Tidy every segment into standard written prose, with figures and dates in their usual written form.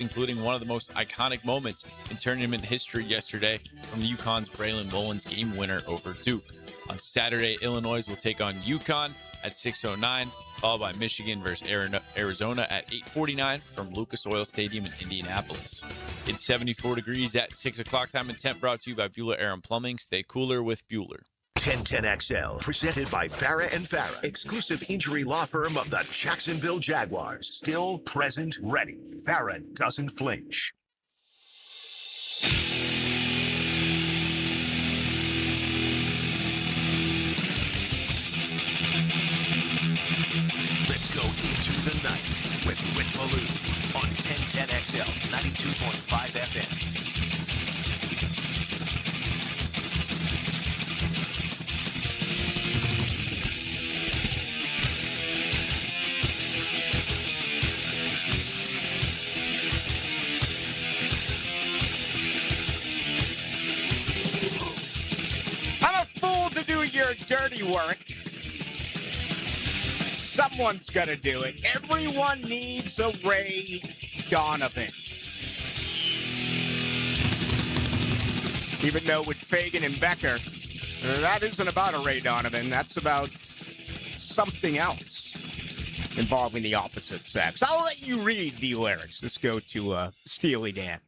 including one of the most iconic moments in tournament history yesterday from UConn's Braylon Mullins game winner over Duke. On Saturday, Illinois will take on UConn at 6:09, followed by Michigan versus Arizona at 8:49 from Lucas Oil Stadium in Indianapolis. It's 74 degrees at 6 o'clock time and temp, brought to you by Bueller Air and Plumbing. Stay cooler with Bueller. 1010XL, presented by Farah and Farah, exclusive injury law firm of the Jacksonville Jaguars. Still present, ready. Farah doesn't flinch. Let's go into the night with Rick Ballou on 1010XL, 92.5 FM. Your dirty work. Someone's going to do it. Everyone needs a Ray Donovan. Even though with Fagan and Becker, that isn't about a Ray Donovan. That's about something else involving the opposite sex. I'll let you read the lyrics. Let's go to Steely Dan.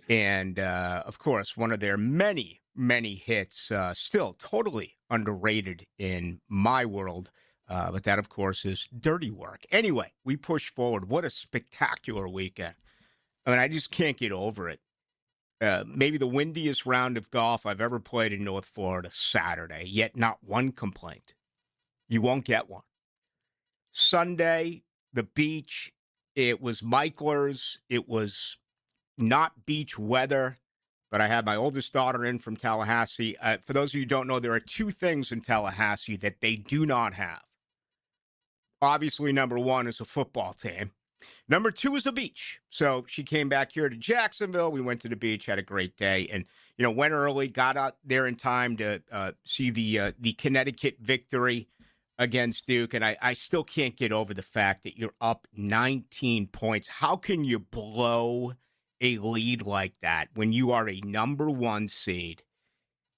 And, of course, one of their many hits, still totally underrated in my world. But that, of course, is Dirty Work. Anyway, we push forward. What a spectacular weekend. I mean, I just can't get over it. Maybe the windiest round of golf I've ever played in North Florida Saturday, yet not one complaint. You won't get one. Sunday, the beach, it was Michler's. It was not beach weather. But I had my oldest daughter in from Tallahassee. For those of you who don't know, there are two things in Tallahassee that they do not have. Obviously, number one is a football team. Number two is a beach. So she came back here to Jacksonville. We went to the beach, had a great day, and went early, got out there in time to see the Connecticut victory against Duke. And I still can't get over the fact that you're up 19 points. How can you blow a lead like that when you are a number one seed?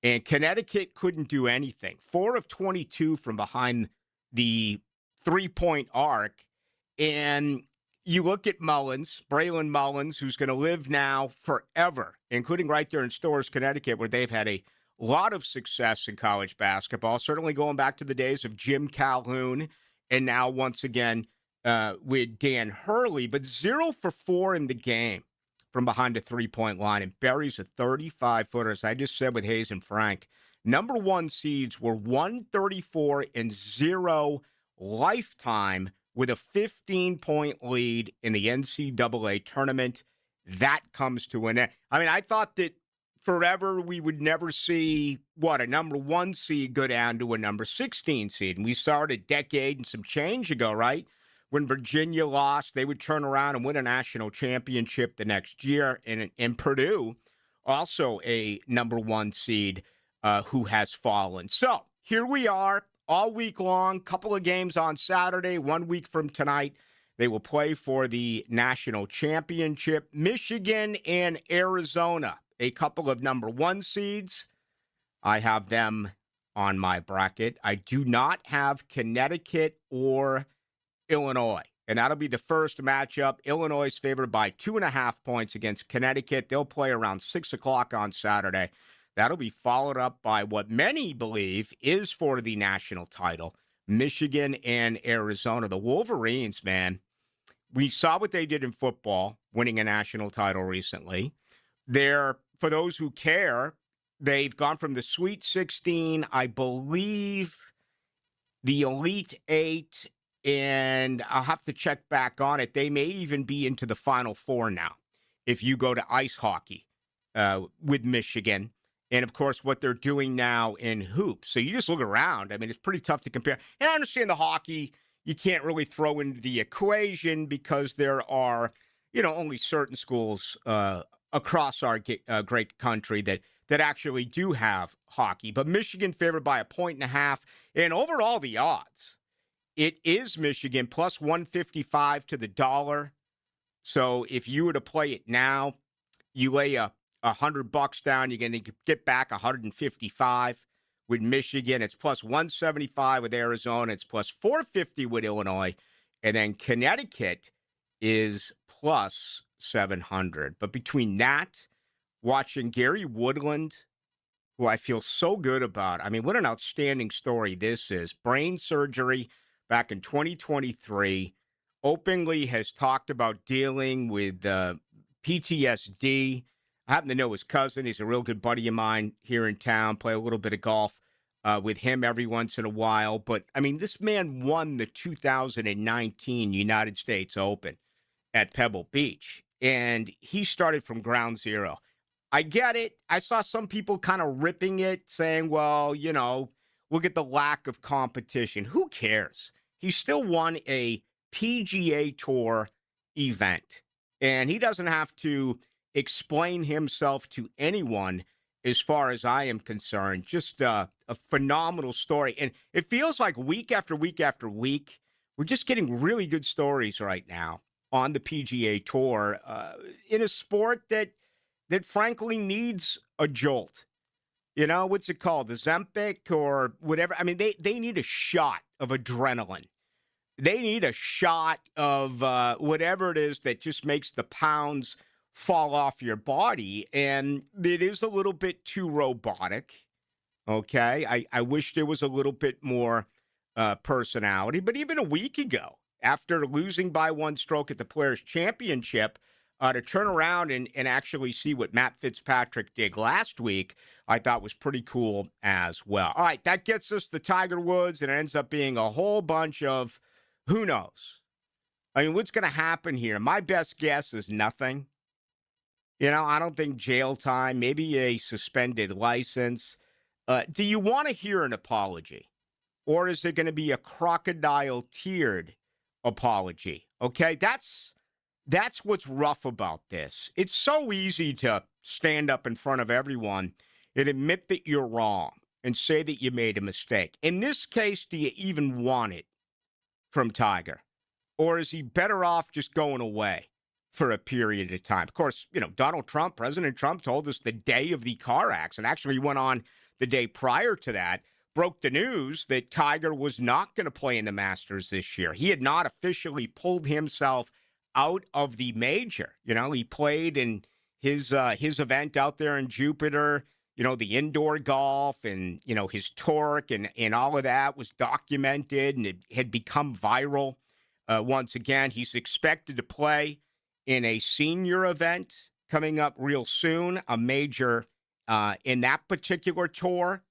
And Connecticut couldn't do anything. 4 of 22 from behind the three-point arc. And you look at Mullins, Braylon Mullins, who's going to live now forever, including right there in Storrs, Connecticut, where they've had a lot of success in college basketball, certainly going back to the days of Jim Calhoun, and now once again with Dan Hurley, but 0 for 4 in the game from behind the three-point line, and buries a 35-footer, as I just said with Hayes and Frank. Number one seeds were 134-0 lifetime with a 15-point lead in the NCAA tournament. That comes to an end. I mean, I thought that forever we would never see, a number one seed go down to a number 16 seed. And we saw it a decade and some change ago, right? When Virginia lost, they would turn around and win a national championship the next year. And Purdue, also a number one seed who has fallen. So here we are all week long, couple of games on Saturday, 1 week from tonight. They will play for the national championship. Michigan and Arizona, a couple of number one seeds. I have them on my bracket. I do not have Connecticut or Illinois, and that'll be the first matchup. Illinois is favored by 2.5 points against Connecticut. They'll play around 6 o'clock on Saturday. That'll be followed up by what many believe is for the national title, Michigan and Arizona. The Wolverines, man, we saw what they did in football, winning a national title recently. For those who care, they've gone from the Sweet 16, I believe, the Elite 8, and I'll have to check back on it. They may even be into the Final Four now if you go to ice hockey with Michigan. And, of course, what they're doing now in hoops. So you just look around. I mean, it's pretty tough to compare. And I understand the hockey you can't really throw into the equation because there are, only certain schools across our great country that actually do have hockey. But Michigan favored by 1.5. And overall, the odds, it is Michigan plus 155 to the dollar So if you were to play it now, you lay $100 down, you're going to get back 155 with Michigan. It's plus 175 with Arizona. It's plus 450 with Illinois. And then Connecticut is plus 700. But between that, watching Gary Woodland, who I feel so good about. I mean, what an outstanding story this is. Brain surgery back in 2023. Openly has talked about dealing with PTSD. I happen to know his cousin. He's a real good buddy of mine here in town. Play a little bit of golf with him every once in a while. But, I mean, this man won the 2019 United States Open at Pebble Beach. And he started from ground zero. I get it. I saw some people kind of ripping it, saying, well, you know, look at the lack of competition. Who cares? He still won a PGA Tour event. And he doesn't have to explain himself to anyone as far as I am concerned. Just a phenomenal story. And it feels like week after week after week, we're just getting really good stories right now on the PGA Tour in a sport that frankly needs a jolt. You know, what's it called? The Ozempic or whatever. I mean, they need a shot of adrenaline. They need a shot of whatever it is that just makes the pounds fall off your body. And it is a little bit too robotic. Okay. I wish there was a little bit more personality. But even a week ago, after losing by one stroke at the Players' Championship, to turn around and actually see what Matt Fitzpatrick did last week, I thought was pretty cool as well. All right, that gets us the Tiger Woods, and it ends up being a whole bunch of who knows. I mean, what's going to happen here? My best guess is nothing. You know, I don't think jail time, maybe a suspended license. Do you want to hear an apology? Or is it going to be a crocodile-teared apology? Okay, that's what's rough about this. It's so easy to stand up in front of everyone and admit that you're wrong and say that you made a mistake. In this case, do you even want it from Tiger? Or is he better off just going away for a period of time? Of course, you know, President Trump told us the day of the car accident. Actually, he went on the day prior to that, broke the news that Tiger was not going to play in the Masters this year. He had not officially pulled himself out of the major. You know, he played in his event out there in Jupiter, you know, the indoor golf and, you know, his torque and all of that was documented and it had become viral. Once again, he's expected to play in a senior event coming up real soon, a major in that particular tour.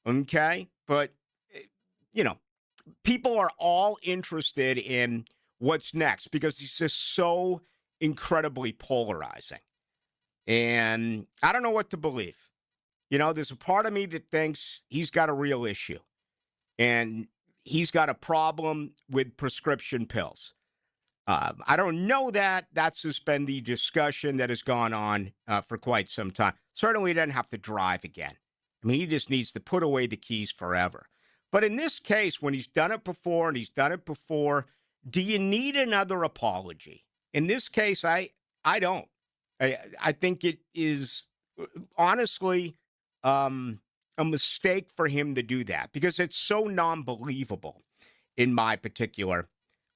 Okay. But, you know, people are all interested in what's next because he's just so incredibly polarizing. And I don't know what to believe. You know, there's a part of me that thinks he's got a real issue and he's got a problem with prescription pills. I don't know that. That's just been the discussion that has gone on for quite some time. Certainly doesn't have to drive again. I mean, he just needs to put away the keys forever. But in this case, when he's done it before and he's done it before, do you need another apology? In this case, I don't. I think it is honestly a mistake for him to do that because it's so non-believable in my particular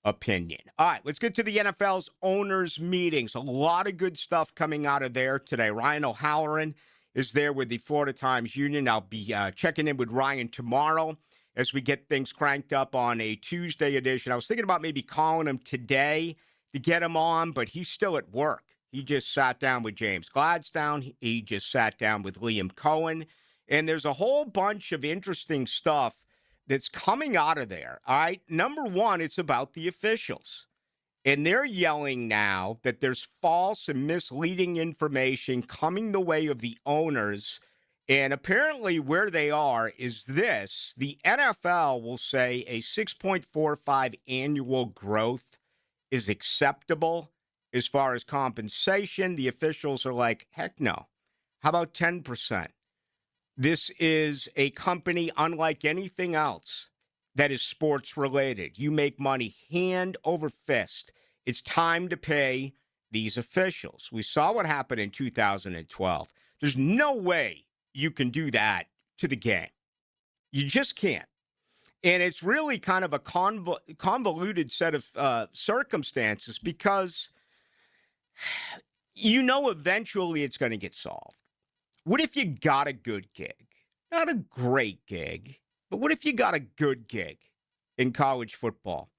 opinion. All right, let's get to the NFL's owners' meetings. A lot of good stuff coming out of there today. Ryan O'Halloran is there with the Florida Times Union. I'll be checking in with Ryan tomorrow as we get things cranked up on a Tuesday edition. I was thinking about maybe calling him today to get him on, but he's still at work. He just sat down with James Gladstone. He just sat down with Liam Cohen. And there's a whole bunch of interesting stuff that's coming out of there. All right. Number one, it's about the officials. And they're yelling now that there's false and misleading information coming the way of the owners. And apparently where they are is this. The NFL will say a 6.45 annual growth is acceptable as far as compensation. The officials are like, heck no. How about 10%? This is a company unlike anything else that is sports related. You make money hand over fist. It's time to pay these officials. We saw what happened in 2012. There's no way you can do that to the game. You just can't. And it's really kind of a convoluted set of circumstances because eventually it's going to get solved. What if you got a good gig? Not a great gig, but what if you got a good gig in college football?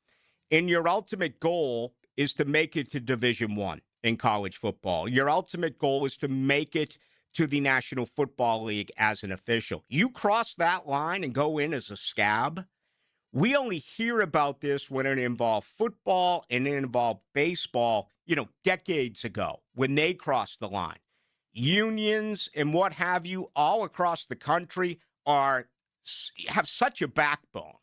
And your ultimate goal is to make it to Division I in college football. Your ultimate goal is to make it to the National Football League as an official. You cross that line and go in as a scab. We only hear about this when it involved football and it involved baseball, decades ago when they crossed the line. Unions and what have you all across the country have such a backbone.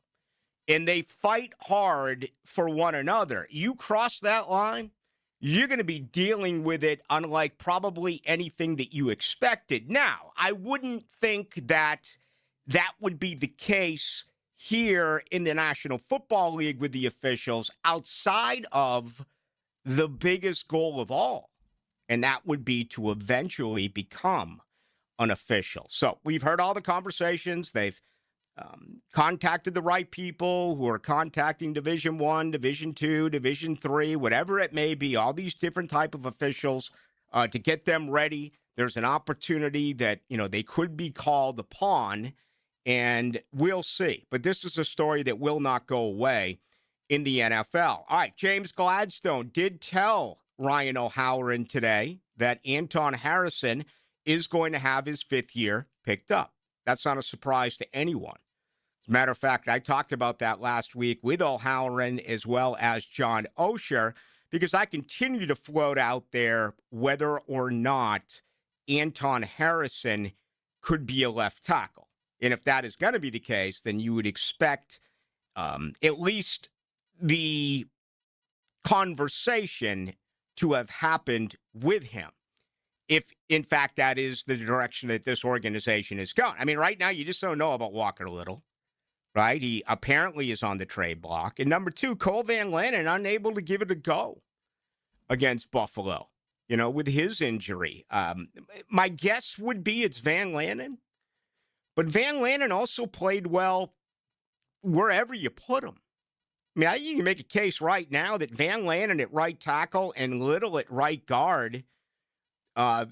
And they fight hard for one another. You cross that line, you're going to be dealing with it unlike probably anything that you expected. Now, I wouldn't think that would be the case here in the National Football League with the officials outside of the biggest goal of all, and that would be to eventually become an official. So we've heard all the conversations. They've contacted the right people who are contacting Division I, Division II, Division III, whatever it may be, all these different type of officials to get them ready. There's an opportunity that, they could be called upon, and we'll see. But this is a story that will not go away in the NFL. All right, James Gladstone did tell Ryan O'Halloran today that Anton Harrison is going to have his 5th year picked up. That's not a surprise to anyone. As a matter of fact, I talked about that last week with O'Halloran as well as John Osher, because I continue to float out there whether or not Anton Harrison could be a left tackle. And if that is going to be the case, then you would expect at least the conversation to have happened with him, if, in fact, that is the direction that this organization is going. I mean, right now, you just don't know about Walker Little, right? He apparently is on the trade block. And number 2, Cole Van Lannon unable to give it a go against Buffalo, with his injury. My guess would be it's Van Lannon. But Van Lannon also played well wherever you put him. I mean, you can make a case right now that Van Lannon at right tackle and Little at right guard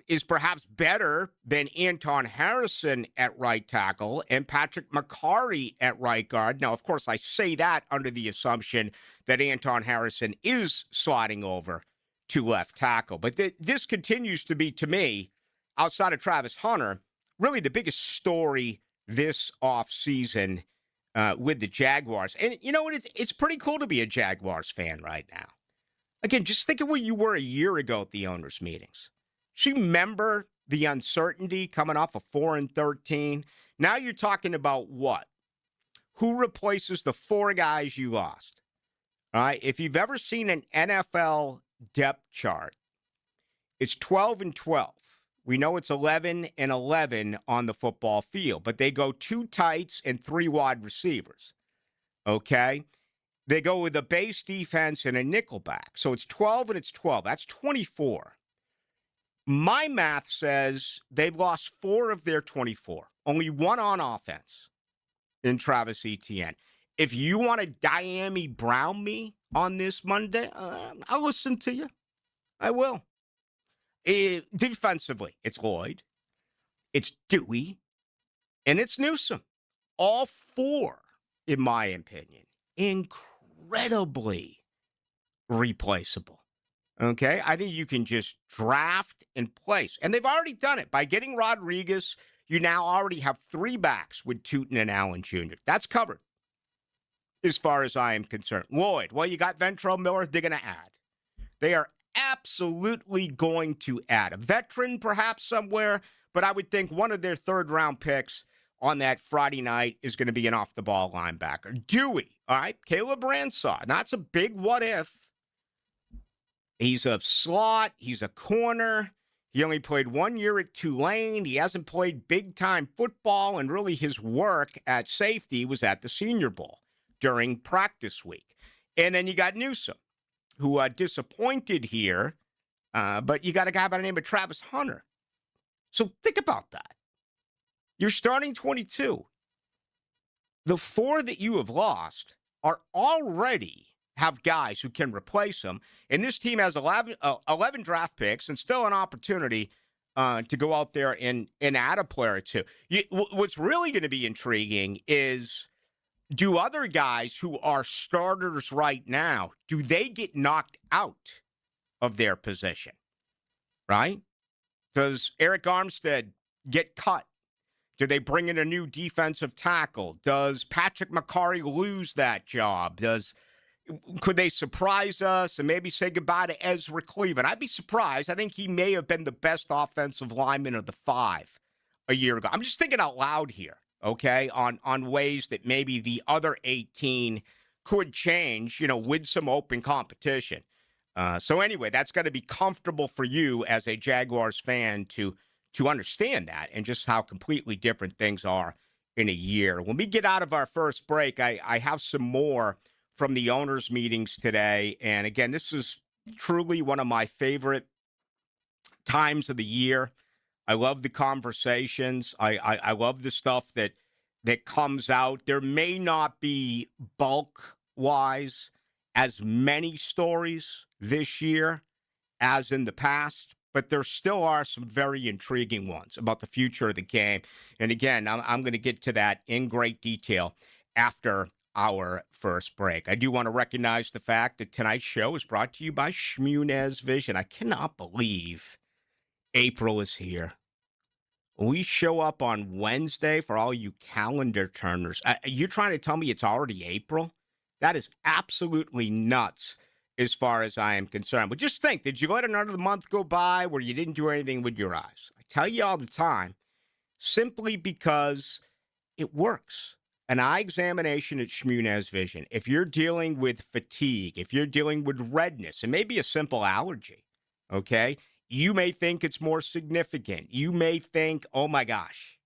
is perhaps better than Anton Harrison at right tackle and Patrick McCarry at right guard. Now, of course, I say that under the assumption that Anton Harrison is sliding over to left tackle. But this continues to be, to me, outside of Travis Hunter, really the biggest story this offseason with the Jaguars. And you know what? It's pretty cool to be a Jaguars fan right now. Again, just think of where you were a year ago at the owners' meetings. Do you remember the uncertainty coming off of 4-13? Now you're talking about what? Who replaces the 4 guys you lost? All right. If you've ever seen an NFL depth chart, it's 12-12. We know it's 11-11 on the football field, but they go 2 tights and 3 wide receivers. Okay. They go with a base defense and a nickel back. So it's 12 and it's 12. That's 24. My math says they've lost 4 of their 24. Only 1 on offense in Travis Etienne. If you want to Diami Brown me on this Monday, I'll listen to you. I will. Defensively, it's Lloyd, it's Dewey, and it's Newsome. All 4, in my opinion, incredibly replaceable. Okay? I think you can just draft and place. And they've already done it. By getting Rodriguez, you now already have 3 backs with Tootin and Allen Jr. That's covered as far as I am concerned. Lloyd, well, you got Ventrell Miller. They're going to add. They are absolutely going to add. A veteran perhaps somewhere, but I would think one of their 3rd-round picks on that Friday night is going to be an off-the-ball linebacker. Dewey, all right, Caleb Ransaw. Now, that's a big what-if. He's a slot. He's a corner. He only played 1 year at Tulane. He hasn't played big-time football, and really his work at safety was at the Senior Bowl during practice week. And then you got Newsome, who disappointed here But you got a guy by the name of Travis Hunter. So think about that. You're starting 22. The 4 that you have lost are already have guys who can replace them. And this team has 11 draft picks and still an opportunity to go out there and add a player or two. What's really going to be intriguing is, do other guys who are starters right now, do they get knocked out of their position, right? Does Eric Armstead get cut? Do they bring in a new defensive tackle? Does Patrick McCarry lose that job? Could they surprise us and maybe say goodbye to Ezra Cleveland? I'd be surprised. I think he may have been the best offensive lineman of the 5 a year ago. I'm just thinking out loud here, okay, on ways that maybe the other 18 could change, with some open competition. So anyway, that's got to be comfortable for you as a Jaguars fan to understand that and just how completely different things are in a year. When we get out of our first break, I have some more from the owners' meetings today. And again, this is truly one of my favorite times of the year. I love the conversations. I love the stuff that comes out. There may not be bulk-wise as many stories this year as in the past, but there still are some very intriguing ones about the future of the game. And again, I'm going to get to that in great detail after our first break. I do want to recognize the fact that tonight's show is brought to you by Shmunez Vision. I cannot believe April is here. We show up on Wednesday for all you calendar turners. You're trying to tell me it's already April? That is absolutely nuts as far as I am concerned. But just think, did you let another month go by where you didn't do anything with your eyes? I tell you all the time, simply because it works. An eye examination at Shmunez Vision. If you're dealing with fatigue, if you're dealing with redness, it may be a simple allergy, okay? You may think it's more significant. You may think, oh my gosh,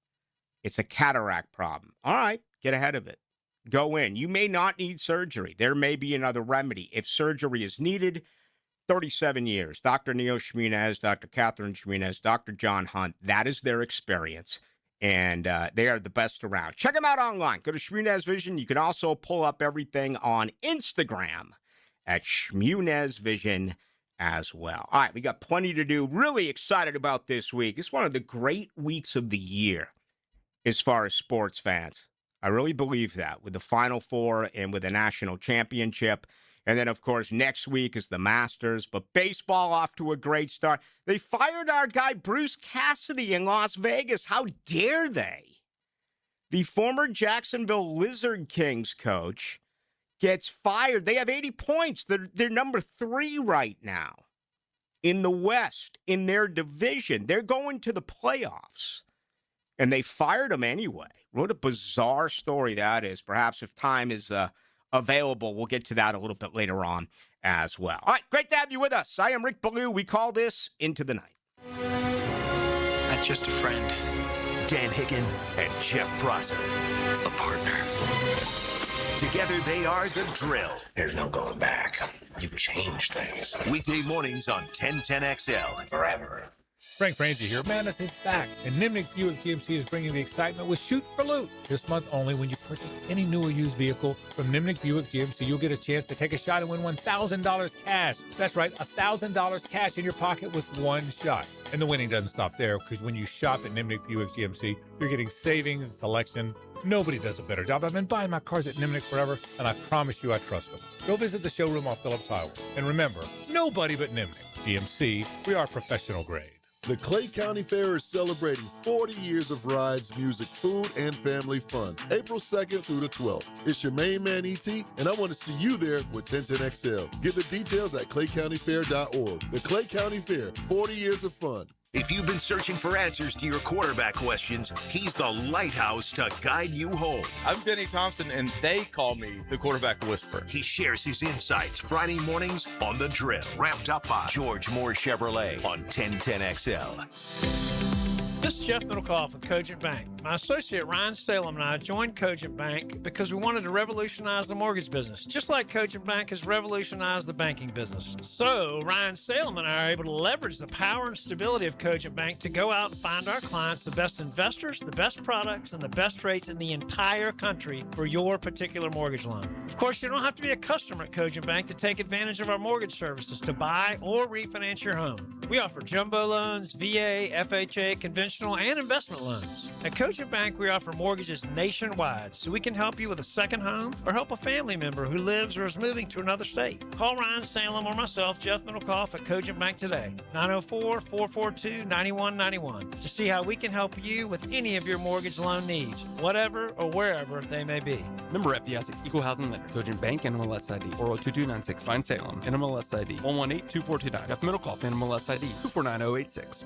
it's a cataract problem. All right, get ahead of it. Go in. You may not need surgery. There may be another remedy. If surgery is needed, 37 years. Dr. Neil Shmunez, Dr. Catherine Shmunez, Dr. John Hunt, that is their experience. And they are the best around. Check them out online. Go to Shmunez Vision. You can also pull up everything on Instagram at Shmunez Vision as well. All right, we got plenty to do. Really excited about this week. It's one of the great weeks of the year as far as sports fans. I really believe that, with the Final Four and with the national championship. And then, of course, next week is the Masters. But baseball off to a great start. They fired our guy Bruce Cassidy in Las Vegas. How dare they? The former Jacksonville Lizard Kings coach gets fired. They have 80 points. They're number 3 right now in the West, in their division. They're going to the playoffs. And they fired him anyway. What a bizarre story that is. Perhaps if time is available, we'll get to that a little bit later on as well. All right, great to have you with us. I am Rick Ballou. We call this Into the Night. Not just a friend. Dan Hicken and Jeff Prosser. A partner. Together they are The Drill. There's no going back. You've changed things. Weekday mornings on 1010XL. Forever. Frank Frangie here. Madness is back, and Nimnik Buick GMC is bringing the excitement with Shoot for Loot. This month only, when you purchase any new or used vehicle from Nimnik Buick GMC, you'll get a chance to take a shot and win $1,000 cash. That's right, $1,000 cash in your pocket with one shot. And the winning doesn't stop there, because when you shop at Nimnik Buick GMC, you're getting savings and selection. Nobody does a better job. I've been buying my cars at Nimnik forever, and I promise you I trust them. Go visit the showroom on Phillips Highway. And remember, nobody but Nimnik. GMC, we are professional grade. The Clay County Fair is celebrating 40 years of rides, music, food, and family fun. April 2nd through the 12th. It's your main man, E.T., and I want to see you there with 1010XL. Get the details at claycountyfair.org. The Clay County Fair, 40 years of fun. If you've been searching for answers to your quarterback questions, he's the lighthouse to guide you home. I'm Denny Thompson, and they call me the quarterback whisperer. He shares his insights Friday mornings on The Drill. Wrapped up by George Moore Chevrolet on 1010XL. This is Jeff Middlecoff with Cogent Bank. My associate Ryan Salem and I joined Cogent Bank because we wanted to revolutionize the mortgage business, just like Cogent Bank has revolutionized the banking business. So Ryan Salem and I are able to leverage the power and stability of Cogent Bank to go out and find our clients the best investors, the best products, and the best rates in the entire country for your particular mortgage loan. Of course, you don't have to be a customer at Cogent Bank to take advantage of our mortgage services to buy or refinance your home. We offer jumbo loans, VA, FHA, conventional, and investment loans. At Cogent Bank, we offer mortgages nationwide, so we can help you with a second home or help a family member who lives or is moving to another state. Call Ryan Salem or myself, Jeff Middlecoff, at Cogent Bank today, 904-442-9191, to see how we can help you with any of your mortgage loan needs, whatever or wherever they may be. Member FDIC, Equal Housing Lender, Cogent Bank, NMLS ID 402296, Ryan Salem, NMLS ID 1182429, Jeff Middlecoff, NMLS ID 249086.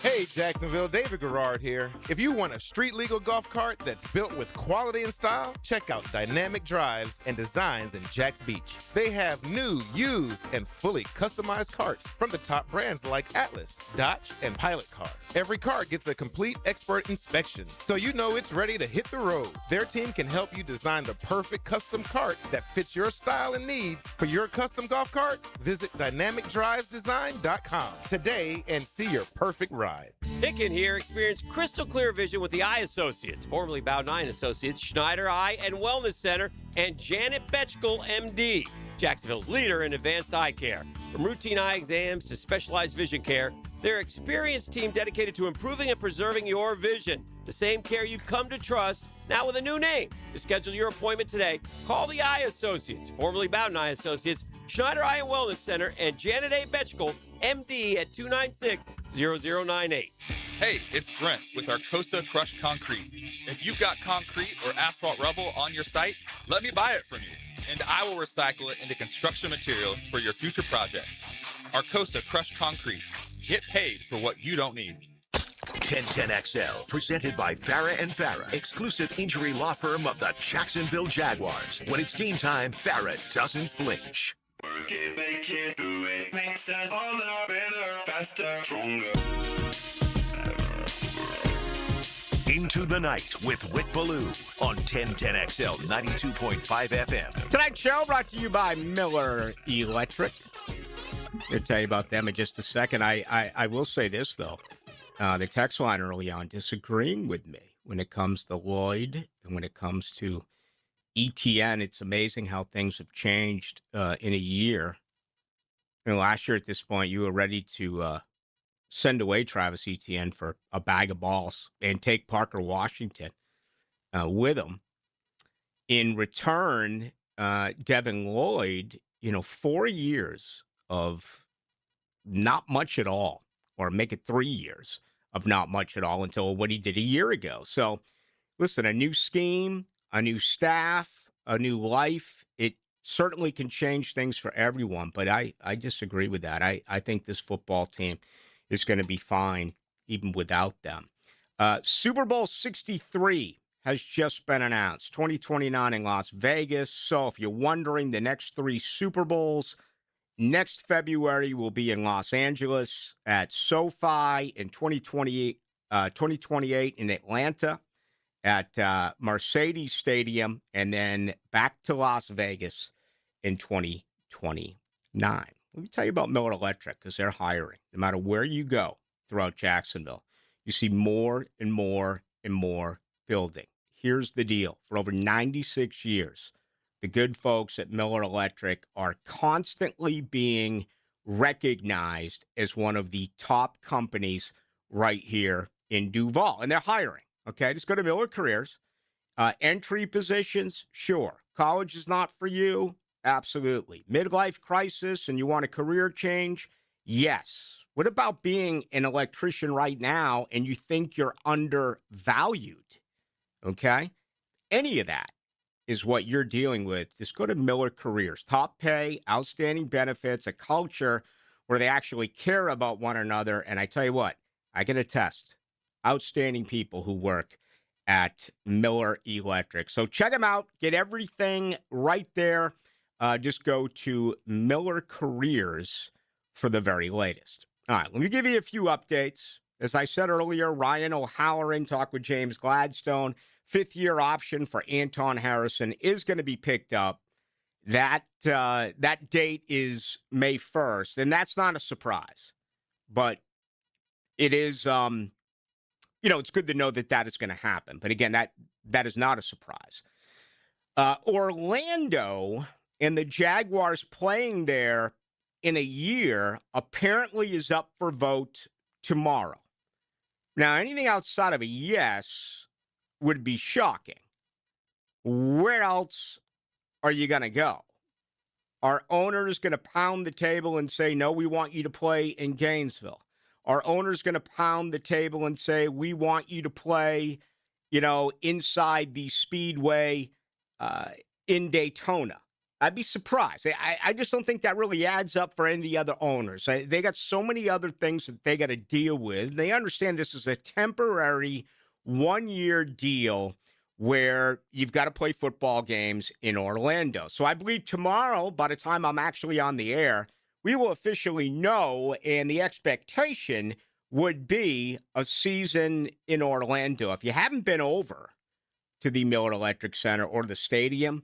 Hey, Jacksonville, David Garrard here. If you want a street legal golf cart that's built with quality and style, check out Dynamic Drives and Designs in Jacks Beach. They have new, used, and fully customized carts from the top brands like Atlas, Dodge, and Pilot Car. Every cart gets a complete expert inspection, so you know it's ready to hit the road. Their team can help you design the perfect custom cart that fits your style and needs. For your custom golf cart, visit dynamicdrivesdesign.com today and see your perfect ride. Hicken here. Experience crystal clear vision with the Eye Associates, formerly Bow 9 Associates, Schneider Eye and Wellness Center, and Janet Betchkel, MD, Jacksonville's leader in advanced eye care. From routine eye exams to specialized vision care, their experienced team dedicated to improving and preserving your vision. The same care you've come to trust, now with a new name. To schedule your appointment today, call the Eye Associates, formerly Bowden Eye Associates, Schneider Eye and Wellness Center, and Janet A. Betchkel, MD, at 296-0098. Hey, it's Brent with Arcosa Crushed Concrete. If you've got concrete or asphalt rubble on your site, let me buy it from you, and I will recycle it into construction material for your future projects. Arcosa Crushed Concrete. Get paid for what you don't need. 1010XL, presented by Farah and Farah, exclusive injury law firm of the Jacksonville Jaguars. When it's game time, Farah doesn't flinch. Work it, make it, do it. Makes us harder, better, faster, stronger. Into the Night with Rick Ballou on 1010XL 92.5 FM. Tonight's show brought to you by Miller Electric. I'll tell you about them in just a second. I will say this, though. The text line early on disagreeing with me when it comes to Lloyd and when it comes to ETN. It's amazing how things have changed in a year. You know, last year at this point, you were ready to send away Travis Etienne for a bag of balls and take Parker Washington with him. In return, Devin Lloyd, 4 years of not much at all, or make it 3 years of not much at all until what he did a year ago. So, listen, a new scheme, a new staff, a new life, it certainly can change things for everyone, but I disagree with that. I think this football team is going to be fine even without them. Super Bowl 63 has just been announced, 2029 in Las Vegas. So if you're wondering, the next 3 Super Bowls, next February will be in Los Angeles at SoFi, in 2028 in Atlanta at Mercedes Stadium, and then back to Las Vegas in 2029. Let me tell you about Miller Electric, because they're hiring. No matter where you go throughout Jacksonville, you see more and more and more building. Here's the deal. For over 96 years, the good folks at Miller Electric are constantly being recognized as one of the top companies right here in Duval. And they're hiring, okay? Just go to Miller Careers. Entry positions, sure. College is not for you, absolutely. Midlife crisis and you want a career change, yes. What about being an electrician right now and you think you're undervalued, okay? Any of that is what you're dealing with. Just go to Miller Careers. Top pay, outstanding benefits, a culture where they actually care about one another. And I tell you what, I can attest, outstanding people who work at Miller Electric. So check them out. Get everything right there. Just go to Miller Careers for the very latest. All right, let me give you a few updates As I said earlier, Ryan O'Halloran talked with James Gladstone. 5th-year option for Anton Harrison is going to be picked up. That date is May 1st, and that's not a surprise. But it is, it's good to know that is going to happen. But again, that is not a surprise. Orlando and the Jaguars playing there in a year apparently is up for vote tomorrow. Now, anything outside of a yes would be shocking. Where else are you going to go? Are owners going to pound the table and say, no, we want you to play in Gainesville? Are owners going to pound the table and say, we want you to play, inside the Speedway in Daytona? I'd be surprised. I just don't think that really adds up for any of the other owners. They got so many other things that they got to deal with. They understand this is a temporary 1-year deal where you've got to play football games in Orlando. So I believe tomorrow, by the time I'm actually on the air, we will officially know, and the expectation would be a season in Orlando. If you haven't been over to the Miller Electric Center or the stadium,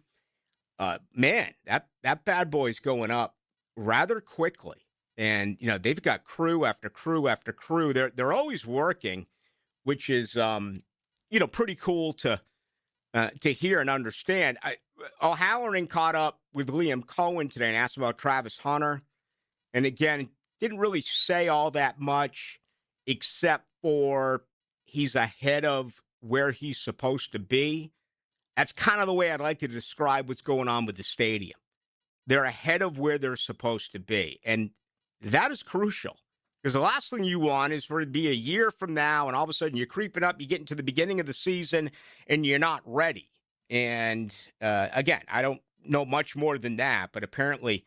man, that bad boy's going up rather quickly. And, they've got crew after crew after crew. They're always working, which is, pretty cool to hear and understand. O'Halloran caught up with Liam Cohen today and asked about Travis Hunter. And again, didn't really say all that much except for he's ahead of where he's supposed to be. That's kind of the way I'd like to describe what's going on with the stadium. They're ahead of where they're supposed to be. And that is crucial because the last thing you want is for it to be a year from now and all of a sudden you're creeping up, you get into the beginning of the season and you're not ready. And again, I don't know much more than that, but apparently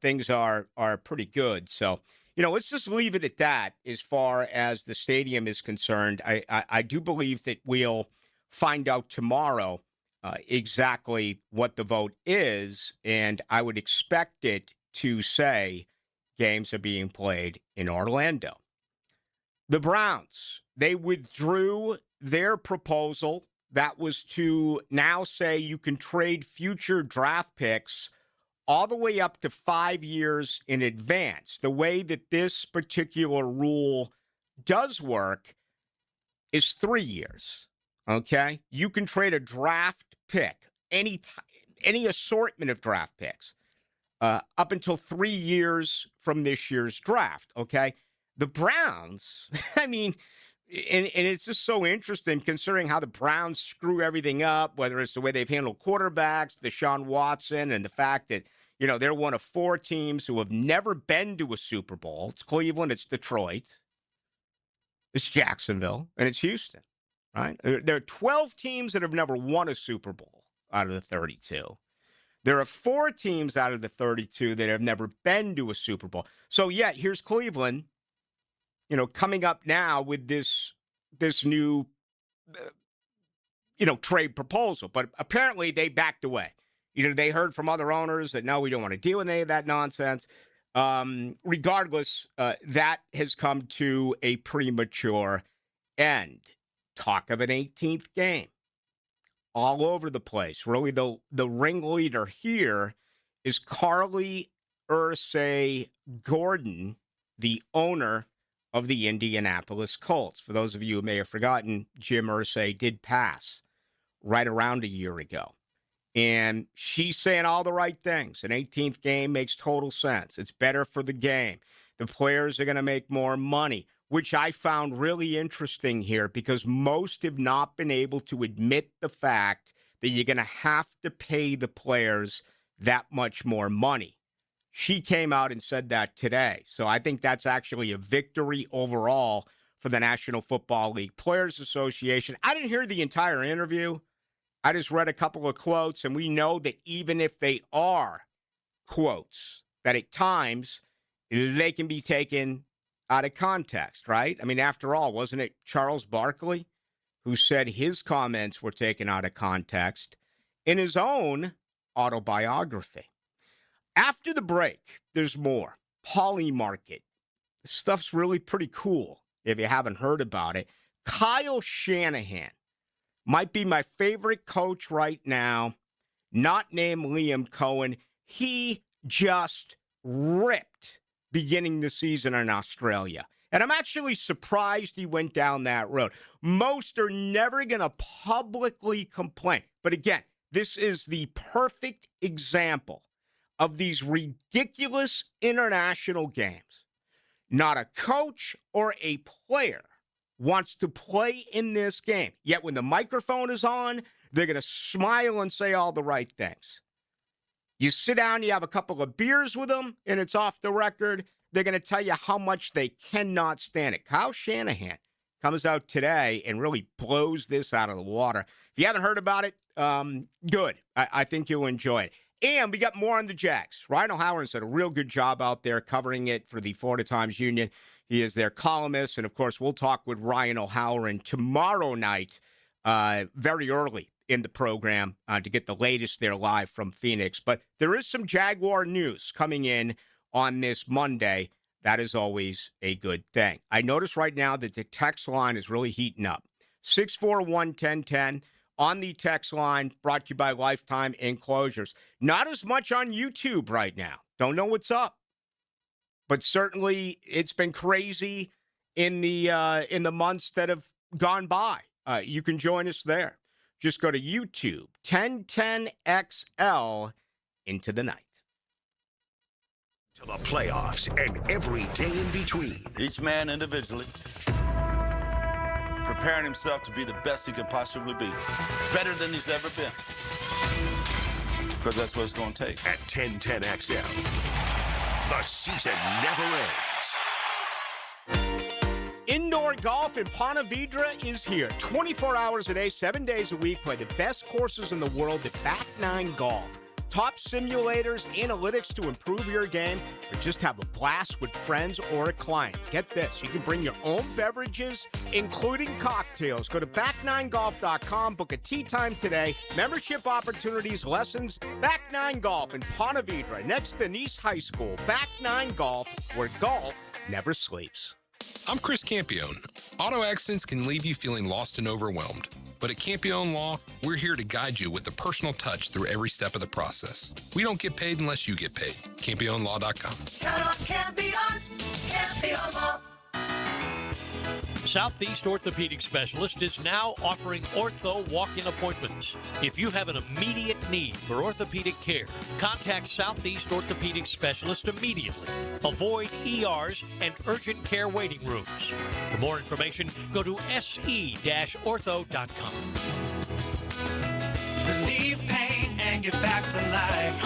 things are pretty good. So, let's just leave it at that as far as the stadium is concerned. I do believe that we'll find out tomorrow exactly what the vote is, and I would expect it to say games are being played in Orlando. The Browns, they withdrew their proposal that was to now say you can trade future draft picks all the way up to 5 years in advance. The way that this particular rule does work is 3 years. Okay, you can trade a draft pick, any assortment of draft picks, up until 3 years from this year's draft. Okay, the Browns. I mean, and it's just so interesting considering how the Browns screw everything up. Whether it's the way they've handled quarterbacks, Deshaun Watson, and the fact that they're one of 4 teams who have never been to a Super Bowl. It's Cleveland, it's Detroit, it's Jacksonville, and it's Houston. Right? There are 12 teams that have never won a Super Bowl out of the 32. There are 4 teams out of the 32 that have never been to a Super Bowl. So, yet, here's Cleveland, coming up now with this new, trade proposal. But apparently they backed away. They heard from other owners that, no, we don't want to deal with any of that nonsense. Regardless, that has come to a premature end. Talk of an 18th game all over the place. Really, the ringleader here is Carly Ursay Gordon, the owner of the Indianapolis Colts. For those of you who may have forgotten, Jim Irsay did pass right around a year ago. And she's saying all the right things. An 18th game makes total sense. It's better for the game. The players are going to make more money, which I found really interesting here because most have not been able to admit the fact that you're going to have to pay the players that much more money. She came out and said that today. So I think that's actually a victory overall for the National Football League Players Association. I didn't hear the entire interview. I just read a couple of quotes, and we know that even if they are quotes, that at times they can be taken out of context, right? I mean, after all, wasn't it Charles Barkley who said his comments were taken out of context in his own autobiography? After the break, there's more. Polymarket. This stuff's really pretty cool. if you haven't heard about it. Kyle Shanahan might be my favorite coach right now, not named Liam Cohen. He just ripped beginning the season in Australia. And I'm actually surprised he went down that road. Most are never going to publicly complain. But again, this is the perfect example of these ridiculous international games. Not a coach or a player wants to play in this game. Yet when the microphone is on, they're going to smile and say all the right things. You sit down, you have a couple of beers with them, and it's off the record. They're going to tell you how much they cannot stand it. Kyle Shanahan comes out today and really blows this out of the water. If you haven't heard about it, good. I think you'll enjoy it. And we got more on the Jags. Ryan O'Halloran's did a real good job out there covering it for the Florida Times-Union. He is their columnist. And, of course, we'll talk with Ryan O'Halloran tomorrow night, very early in the program, to get the latest there live from Phoenix. But there is some Jaguar news coming in on this Monday. That is always a good thing. I notice right now that the text line is really heating up. 641-1010 on the text line, brought to you by Lifetime Enclosures. Not as much on YouTube right now. Don't know what's up. But certainly it's been crazy in the months that have gone by. You can join us there. Just go to YouTube, 1010XL into the night. To the playoffs and every day in between. Each man individually preparing himself to be the best he could possibly be. Better than he's ever been. Because that's what it's going to take. At 1010XL, the season never ends. Indoor golf in Ponte Vedra is here. 24 hours a day, 7 days a week. Play the best courses in the world at Back Nine Golf. Top simulators, analytics to improve your game, or just have a blast with friends or a client. Get this, you can bring your own beverages, including cocktails. Go to back9golf.com, book a tee time today. Membership opportunities, lessons, Back Nine Golf in Ponte Vedra, next to Nice High School. Back Nine Golf, where golf never sleeps. I'm Chris Campione. Auto accidents can leave you feeling lost and overwhelmed. But at Campione Law, we're here to guide you with a personal touch through every step of the process. We don't get paid unless you get paid. CampioneLaw.com. Count on Campione. Campione Law. Southeast Orthopedic Specialist is now offering ortho walk-in appointments. If you have an immediate need for orthopedic care, contact Southeast Orthopedic Specialist immediately. Avoid ERs and urgent care waiting rooms. For more information, go to se-ortho.com. Relieve pain and get back to life.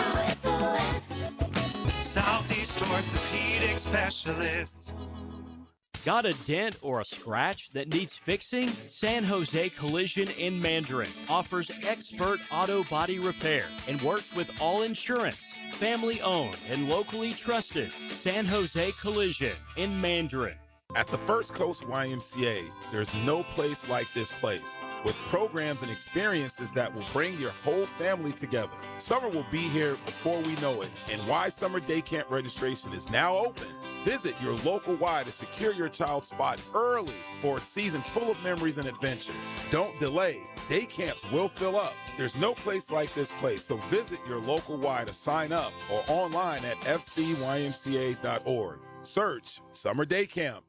Southeast Orthopedic Specialists. Got a dent or a scratch that needs fixing? San Jose Collision in Mandarin offers expert auto body repair and works with all insurance. Family owned and locally trusted. San Jose Collision in Mandarin. At the First Coast YMCA, there's no place like this place, with programs and experiences that will bring your whole family together. Summer will be here before we know it, and Y Summer Day Camp registration is now open. Visit your local Y to secure your child's spot early for a season full of memories and adventure. Don't delay. Day camps will fill up. There's no place like this place, so visit your local Y to sign up or online at fcymca.org. Search Summer Day Camp.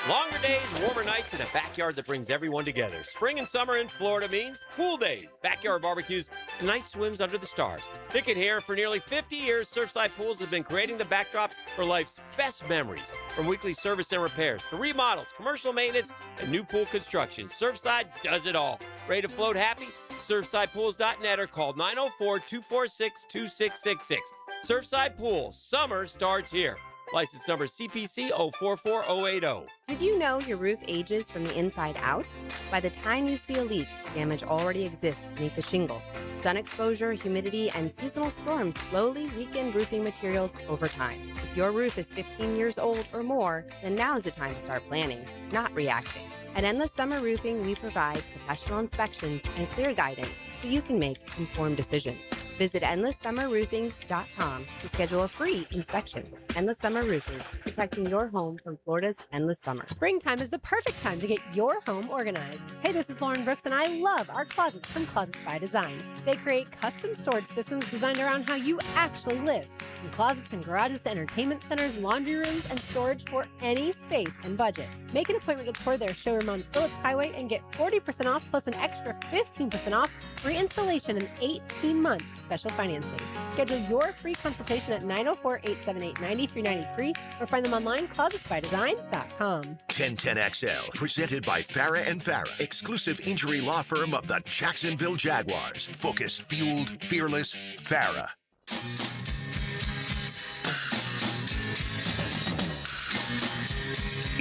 Longer days, warmer nights, and a backyard that brings everyone together. Spring and summer in Florida means pool days, backyard barbecues, and night swims under the stars. Picket here for nearly 50 years, Surfside Pools has been creating the backdrops for life's best memories. From weekly service and repairs to remodels, commercial maintenance, and new pool construction, Surfside does it all. Ready to float happy? SurfsidePools.net or call 904-246-2666. Surfside Pools, summer starts here. License number CPC 044080. Did you know your roof ages from the inside out? By the time you see a leak, damage already exists beneath the shingles. Sun exposure, humidity, and seasonal storms slowly weaken roofing materials over time. If your roof is 15 years old or more, then now is the time to start planning, not reacting. At Endless Summer Roofing, we provide professional inspections and clear guidance so you can make informed decisions. Visit EndlessSummerRoofing.com to schedule a free inspection. Endless Summer Roofing, protecting your home from Florida's endless summer. Springtime is the perfect time to get your home organized. Hey, this is Lauren Brooks, and I love our closets from Closets by Design. They create custom storage systems designed around how you actually live. From closets and garages to entertainment centers, laundry rooms, and storage for any space and budget. Make an appointment to tour their showroom on Phillips Highway and get 40% off plus an extra 15% off, free installation, and 18-month special financing. Schedule your free consultation at 904-878-9393 or find them online, closetsbydesign.com. 1010XL, presented by Farah and Farah, exclusive injury law firm of the Jacksonville Jaguars. Focused, fueled, fearless, Farah.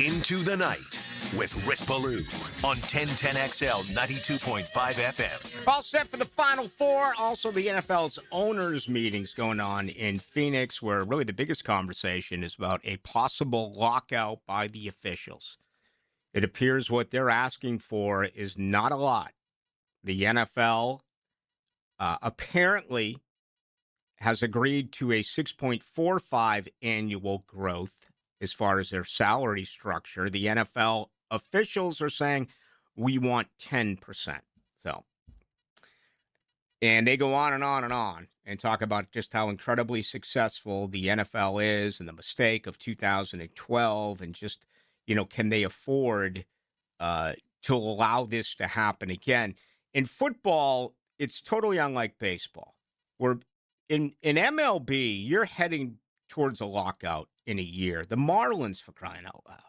Into the Night with Rick Ballou on 1010XL 92.5 FM. All set for the Final Four. Also, the NFL's owners' meetings going on in Phoenix, where really the biggest conversation is about a possible lockout by the officials. It appears what they're asking for is not a lot. The NFL apparently has agreed to a 6.45 annual growth as far as their salary structure. The NFL officials are saying we want 10%. So, and they go on and on and on and talk about just how incredibly successful the NFL is and the mistake of 2012 and just, can they afford to allow this to happen again? In football, it's totally unlike baseball. Where in MLB, you're heading towards a lockout in a year. The Marlins, for crying out loud.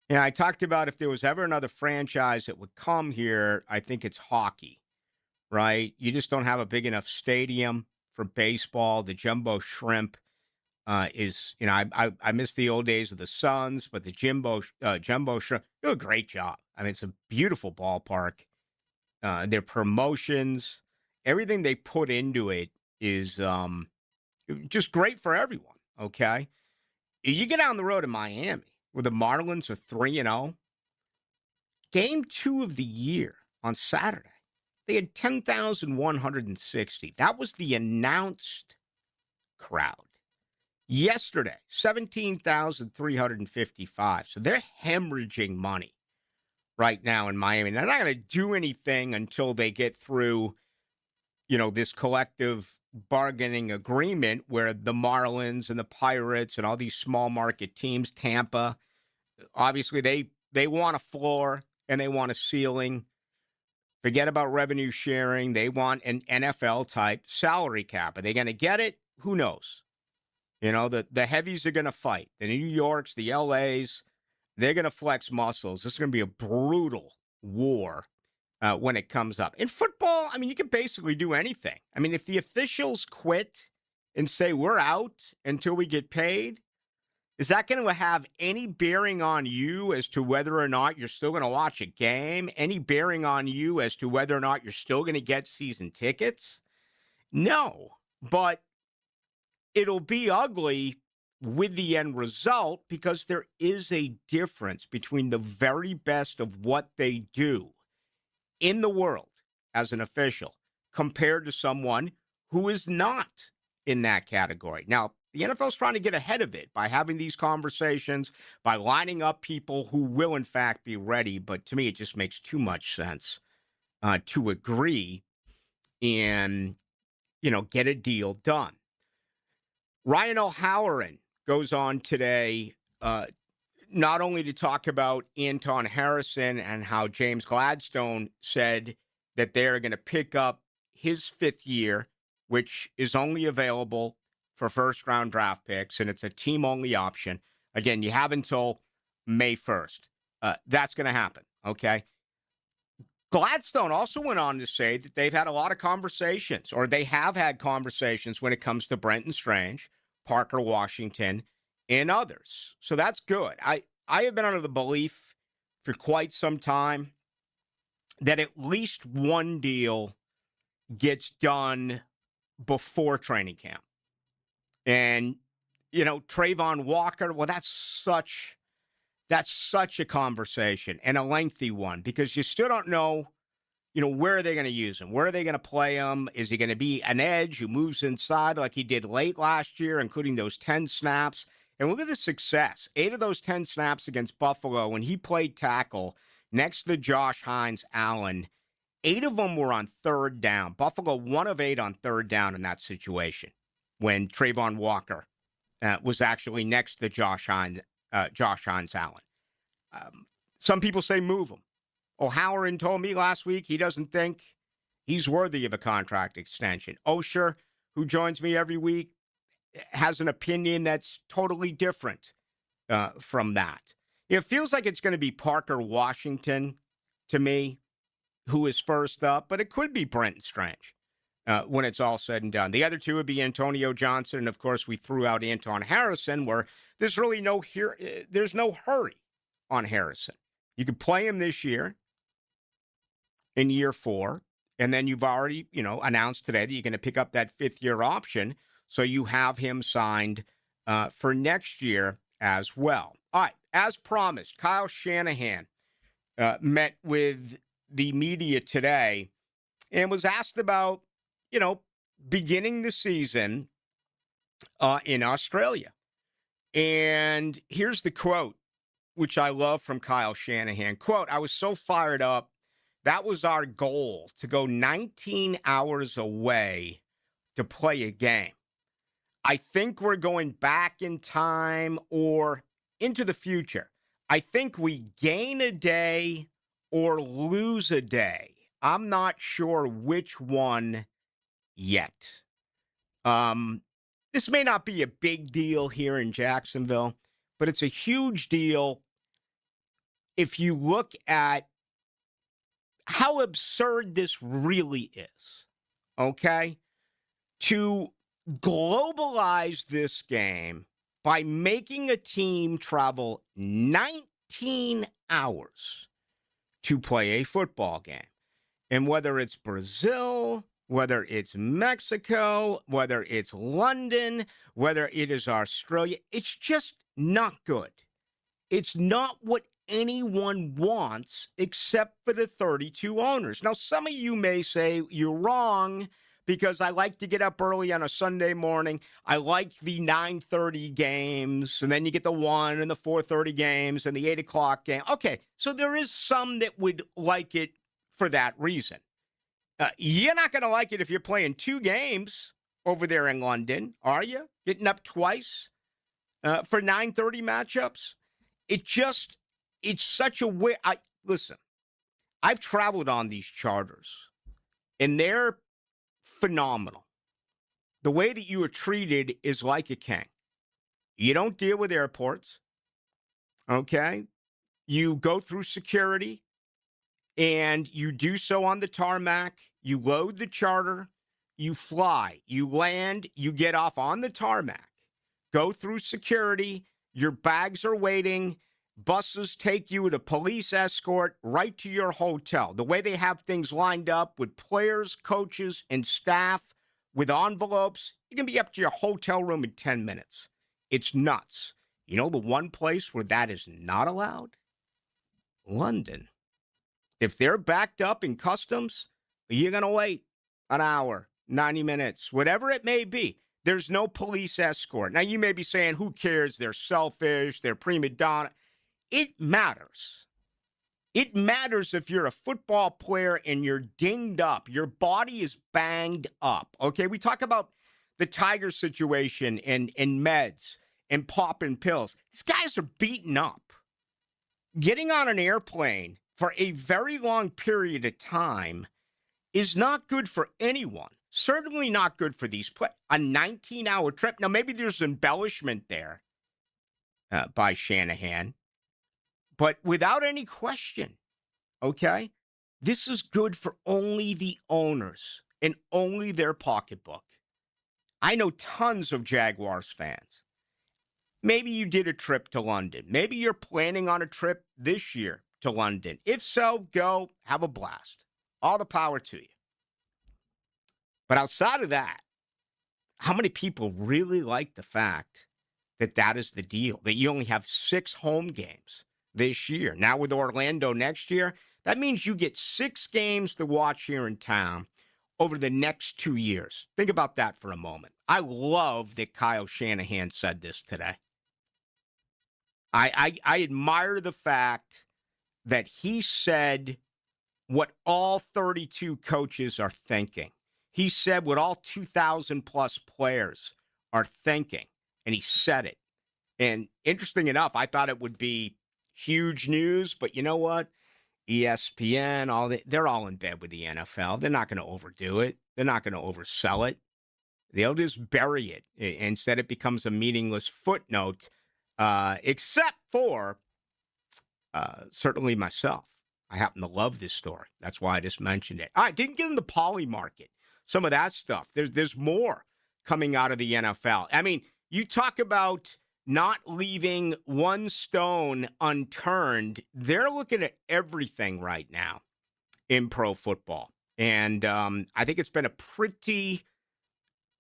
I talked about if there was ever another franchise that would come here, I think it's hockey, right? You just don't have a big enough stadium for baseball. The Jumbo Shrimp is, I miss the old days of the Suns, but the Jumbo Shrimp do a great job. I mean, it's a beautiful ballpark. Their promotions, everything they put into it is just great for everyone, okay? You get down the road in Miami, where the Marlins are 3-0. Game 2 of the year on Saturday, they had 10,160. That was the announced crowd. Yesterday, 17,355. So they're hemorrhaging money right now in Miami. They're not going to do anything until they get through, this collective bargaining agreement where the Marlins and the Pirates and all these small market teams, Tampa, obviously they want a floor and they want a ceiling. Forget about revenue sharing. They want an NFL type salary cap. Are they going to get it? Who knows? The heavies are going to fight. The New Yorks, the LAs, they're going to flex muscles. This is going to be a brutal war when it comes up. In football, you can basically do anything. If the officials quit and say we're out until we get paid, is that going to have any bearing on you as to whether or not you're still going to watch a game? Any bearing on you as to whether or not you're still going to get season tickets? No, but it'll be ugly with the end result because there is a difference between the very best of what they do in the world as an official compared to someone who is not in that category. Now, the NFL is trying to get ahead of it by having these conversations, by lining up people who will, in fact, be ready. But to me, it just makes too much sense to agree and, get a deal done. Ryan O'Halloran goes on today not only to talk about Anton Harrison and how James Gladstone said that they're going to pick up his fifth year, which is only available for first-round draft picks, and it's a team-only option. Again, you have until May 1st. That's going to happen, okay? Gladstone also went on to say that they've had a lot of conversations, or they have had conversations when it comes to Brenton Strange, Parker Washington, and others. So that's good. I have been under the belief for quite some time that at least one deal gets done before training camp. And, Trayvon Walker, well, that's such a conversation and a lengthy one because you still don't know, where are they going to use him? Where are they going to play him? Is he going to be an edge who moves inside like he did late last year, including those 10 snaps? And look at the success. 8 of those 10 snaps against Buffalo when he played tackle next to Josh Hines Allen, 8 of them were on third down. Buffalo 1 of 8 on third down in that situation when Trayvon Walker was actually next to Josh Hines Allen. Some people say move him. O'Halloran told me last week he doesn't think he's worthy of a contract extension. Osher, who joins me every week, has an opinion that's totally different from that. It feels like it's going to be Parker Washington to me, who is first up, but it could be Brenton Strange when it's all said and done. The other two would be Antonio Johnson, and of course we threw out Anton Harrison, where there's really there's no hurry on Harrison. You could play him this year in year 4, and then you've already, announced today that you're going to pick up that 5th-year option, so you have him signed for next year as well. All right, as promised, Kyle Shanahan met with the media today and was asked about, beginning the season in Australia. And here's the quote, which I love from Kyle Shanahan. Quote, "I was so fired up. That was our goal, to go 19 hours away to play a game. I think we're going back in time or into the future. I think we gain a day or lose a day. I'm not sure which one yet." This may not be a big deal here in Jacksonville, but it's a huge deal if you look at how absurd this really is, okay? To globalize this game by making a team travel 19 hours to play a football game. And whether it's Brazil, whether it's Mexico, whether it's London, whether it is Australia, it's just not good. It's not what anyone wants except for the 32 owners. Now, some of you may say you're wrong because I like to get up early on a Sunday morning. I like the 9:30 games, and then you get the 1 and the 4:30 games and the 8 o'clock game. Okay, so there is some that would like it for that reason. You're not going to like it if you're playing 2 games over there in London, are you? Getting up twice for 9:30 matchups? It's such a way. Listen, I've traveled on these charters, and they're phenomenal. The way that you are treated is like a king. You don't deal with airports, okay? You go through security, and you do so on the tarmac. You load the charter, you fly, you land, you get off on the tarmac, go through security, your bags are waiting, buses take you with a police escort right to your hotel. The way they have things lined up with players, coaches, and staff with envelopes, you can be up to your hotel room in 10 minutes. It's nuts. You know the one place where that is not allowed? London. If they're backed up in customs, you're going to wait an hour, 90 minutes, whatever it may be. There's no police escort. Now, you may be saying, who cares? They're selfish. They're prima donna. It matters. It matters if you're a football player and you're dinged up. Your body is banged up. Okay, we talk about the Tiger situation and meds and popping pills. These guys are beaten up. Getting on an airplane for a very long period of time is not good for anyone. Certainly not good for these players. A 19-hour trip. Now, maybe there's embellishment there by Shanahan, but without any question, okay, this is good for only the owners and only their pocketbook. I know tons of Jaguars fans. Maybe you did a trip to London. Maybe you're planning on a trip this year to London. If so, go have a blast. All the power to you. But outside of that, how many people really like the fact that that is the deal, that you only have 6 home games this year? Now with Orlando next year, that means you get 6 games to watch here in town over the next 2 years. Think about that for a moment. I love that Kyle Shanahan said this today. I admire the fact that he said what all 32 coaches are thinking. He said what all 2,000 plus players are thinking, and he said it. And interesting enough, I thought it would be huge news, but you know what? ESPN, they're all in bed with the NFL. They're not going to overdo it. They're not going to oversell it. They'll just bury it. Instead, it becomes a meaningless footnote, except for certainly myself. I happen to love this story. That's why I just mentioned it. All right, didn't get in the poly market. Some of that stuff. There's more coming out of the NFL. I mean, you talk about not leaving one stone unturned. They're looking at everything right now in pro football. And I think it's been a pretty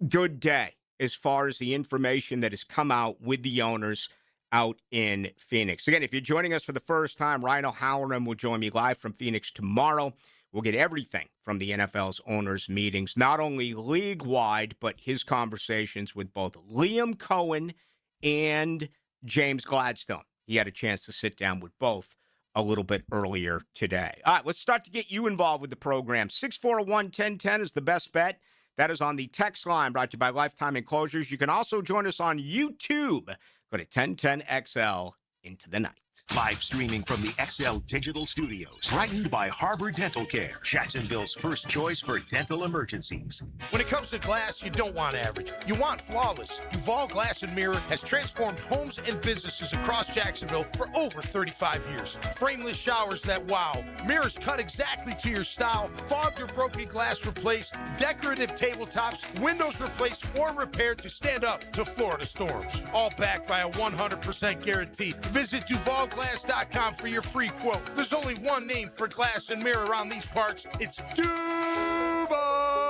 good day as far as the information that has come out with the owners out in Phoenix. Again, if you're joining us for the first time, Ryan O'Halloran will join me live from Phoenix tomorrow. We'll get everything from the NFL's owners' meetings, not only league-wide, but his conversations with both Liam Cohen and James Gladstone. He had a chance to sit down with both a little bit earlier today. All right, let's start to get you involved with the program. 641-1010 is the best bet. That is on the text line, brought to you by Lifetime Enclosures. You can also join us on YouTube. Go to 1010XL into the night. Live streaming from the XL Digital Studios. Brightened by Harbor Dental Care, Jacksonville's first choice for dental emergencies. When it comes to glass, you don't want average. You want flawless. Duval Glass and Mirror has transformed homes and businesses across Jacksonville for over 35 years. Frameless showers that wow. Mirrors cut exactly to your style. Fogged or broken glass replaced. Decorative tabletops. Windows replaced or repaired to stand up to Florida storms. All backed by a 100% guarantee. Visit DuvalGlass.com for your free quote. There's only one name for glass and mirror around these parts. It's Duval.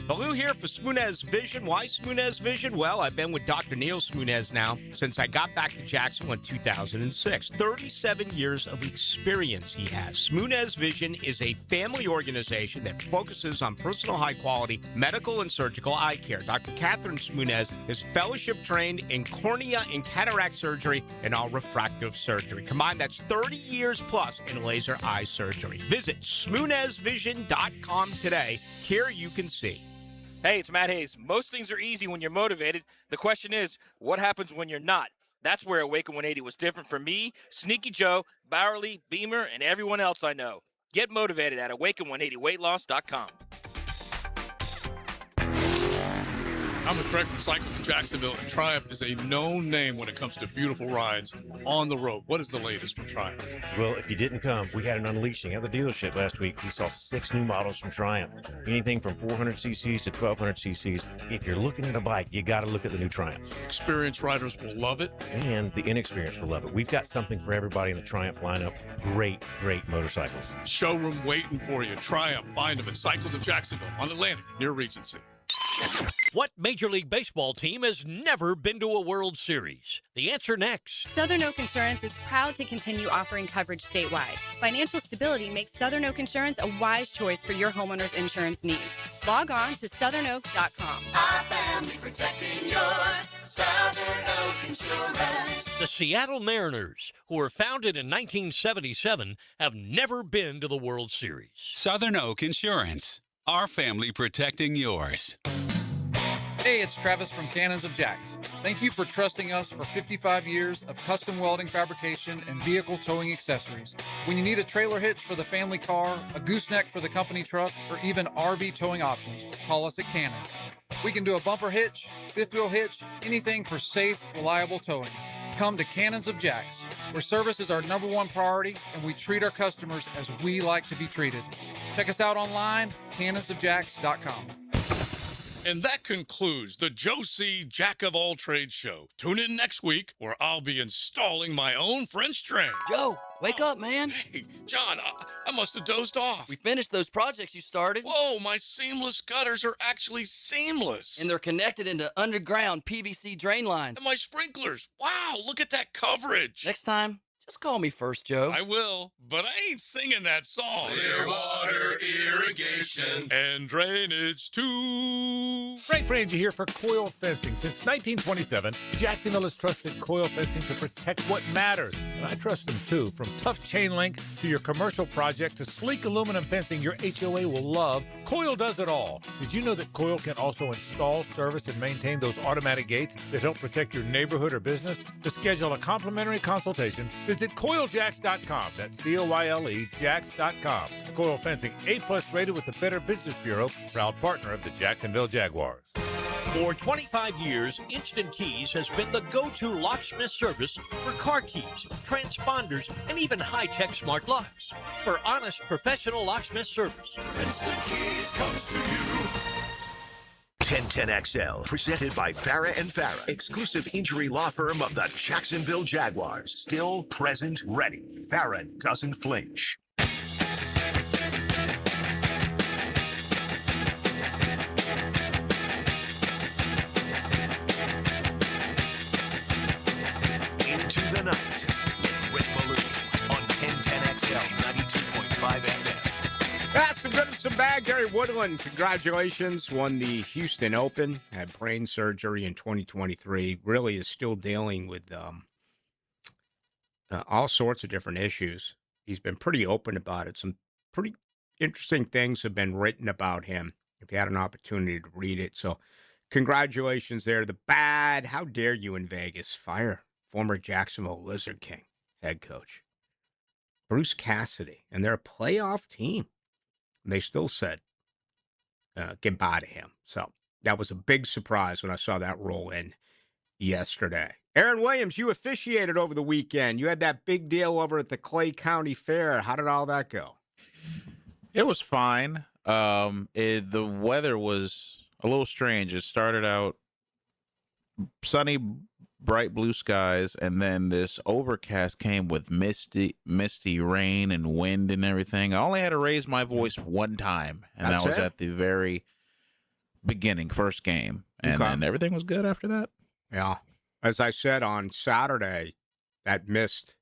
Baloo here for Smunez Vision. Why Smunez Vision? Well, I've been with Dr. Neil Smunez now since I got back to Jacksonville in 2006. 37 years of experience he has. Smunez Vision is a family organization that focuses on personal high-quality medical and surgical eye care. Dr. Catherine Smunez is fellowship trained in cornea and cataract surgery and all refractive surgery. Combined, that's 30 years plus in laser eye surgery. Visit SmunezVision.com today. Here you can see. Hey, it's Matt Hayes. Most things are easy when you're motivated. The question is, what happens when you're not? That's where Awaken 180 was different for me, Sneaky Joe, Bowerly, Beamer, and everyone else I know. Get motivated at Awaken180weightloss.com. I'm with Greg from Cycles in Jacksonville, and Triumph is a known name when it comes to beautiful rides on the road. What is the latest from Triumph? Well, if you didn't come, we had an unleashing at the dealership last week. We saw 6 new models from Triumph, anything from 400 cc's to 1200 cc's. If you're looking at a bike, you got to look at the new Triumphs. Experienced riders will love it. And the inexperienced will love it. We've got something for everybody in the Triumph lineup. Great, great motorcycles. Showroom waiting for you. Triumph. Find them at Cycles of Jacksonville on Atlantic near Regency. What Major League Baseball team has never been to a World Series? The answer next. Southern Oak Insurance is proud to continue offering coverage statewide. Financial stability makes Southern Oak Insurance a wise choice for your homeowner's insurance needs. Log on to southernoak.com. Our family protecting yours. Southern Oak Insurance. The Seattle Mariners, who were founded in 1977, have never been to the World Series. Southern Oak Insurance. Our family protecting yours. Hey, it's Travis from Cannons of Jacks. Thank you for trusting us for 55 years of custom welding fabrication and vehicle towing accessories. When you need a trailer hitch for the family car, a gooseneck for the company truck, or even RV towing options, call us at Cannons. We can do a bumper hitch, fifth wheel hitch, anything for safe, reliable towing. Come to Cannons of Jacks, where service is our #1 priority and we treat our customers as we like to be treated. Check us out online, cannonsofjacks.com. And that concludes the Joe C. Jack of All Trades show. Tune in next week where I'll be installing my own French drain. Joe, wake up, man. Hey, John, I must have dozed off. We finished those projects you started. Whoa, my seamless gutters are actually seamless. And they're connected into underground PVC drain lines. And my sprinklers. Wow, look at that coverage. Next time, Just call me First Joe. I will, but I ain't singing that song. Clearwater irrigation And drainage too. Frank Frangie here for Coil Fencing. Since 1927, Jacksonville has trusted Coil Fencing to protect what matters. And I trust them too. From tough chain link to your commercial project to sleek aluminum fencing your HOA will love, Coil does it all. Did you know that Coil can also install, service, and maintain those automatic gates that help protect your neighborhood or business? To schedule a complimentary consultation, visit CoilJacks.com. That's COYLE Jacks.com. Coil Fencing, A+ rated with the Better Business Bureau, proud partner of the Jacksonville Jaguars. For 25 years, Instant Keys has been the go-to locksmith service for car keys, transponders, and even high-tech smart locks. For honest, professional locksmith service, Instant Keys comes to you. 1010XL, presented by Farah and Farah, exclusive injury law firm of the Jacksonville Jaguars. Still present, ready. Farah doesn't flinch. Into the night, with Baloo on 1010XL 92.5 FM. That's some good and some bad. Gary Woodland, congratulations. Won the Houston Open. Had brain surgery in 2023. Really is still dealing with all sorts of different issues. He's been pretty open about it. Some pretty interesting things have been written about him, if you had an opportunity to read it. So congratulations there. The bad, how dare you in Vegas fire former Jacksonville Lizard King head coach Bruce Cassidy. And they're a playoff team. They still said goodbye to him. So that was a big surprise when I saw that roll in yesterday. Aaron Williams, you officiated over the weekend. You had that big deal over at the Clay County Fair. How did all that go? It was fine. The weather was a little strange. It started out sunny, bright blue skies, and then this overcast came with misty rain and wind and everything. I only had to raise my voice one time, and that was at the very beginning, first game. And then everything was good after that. Yeah. As I said on Saturday, that mist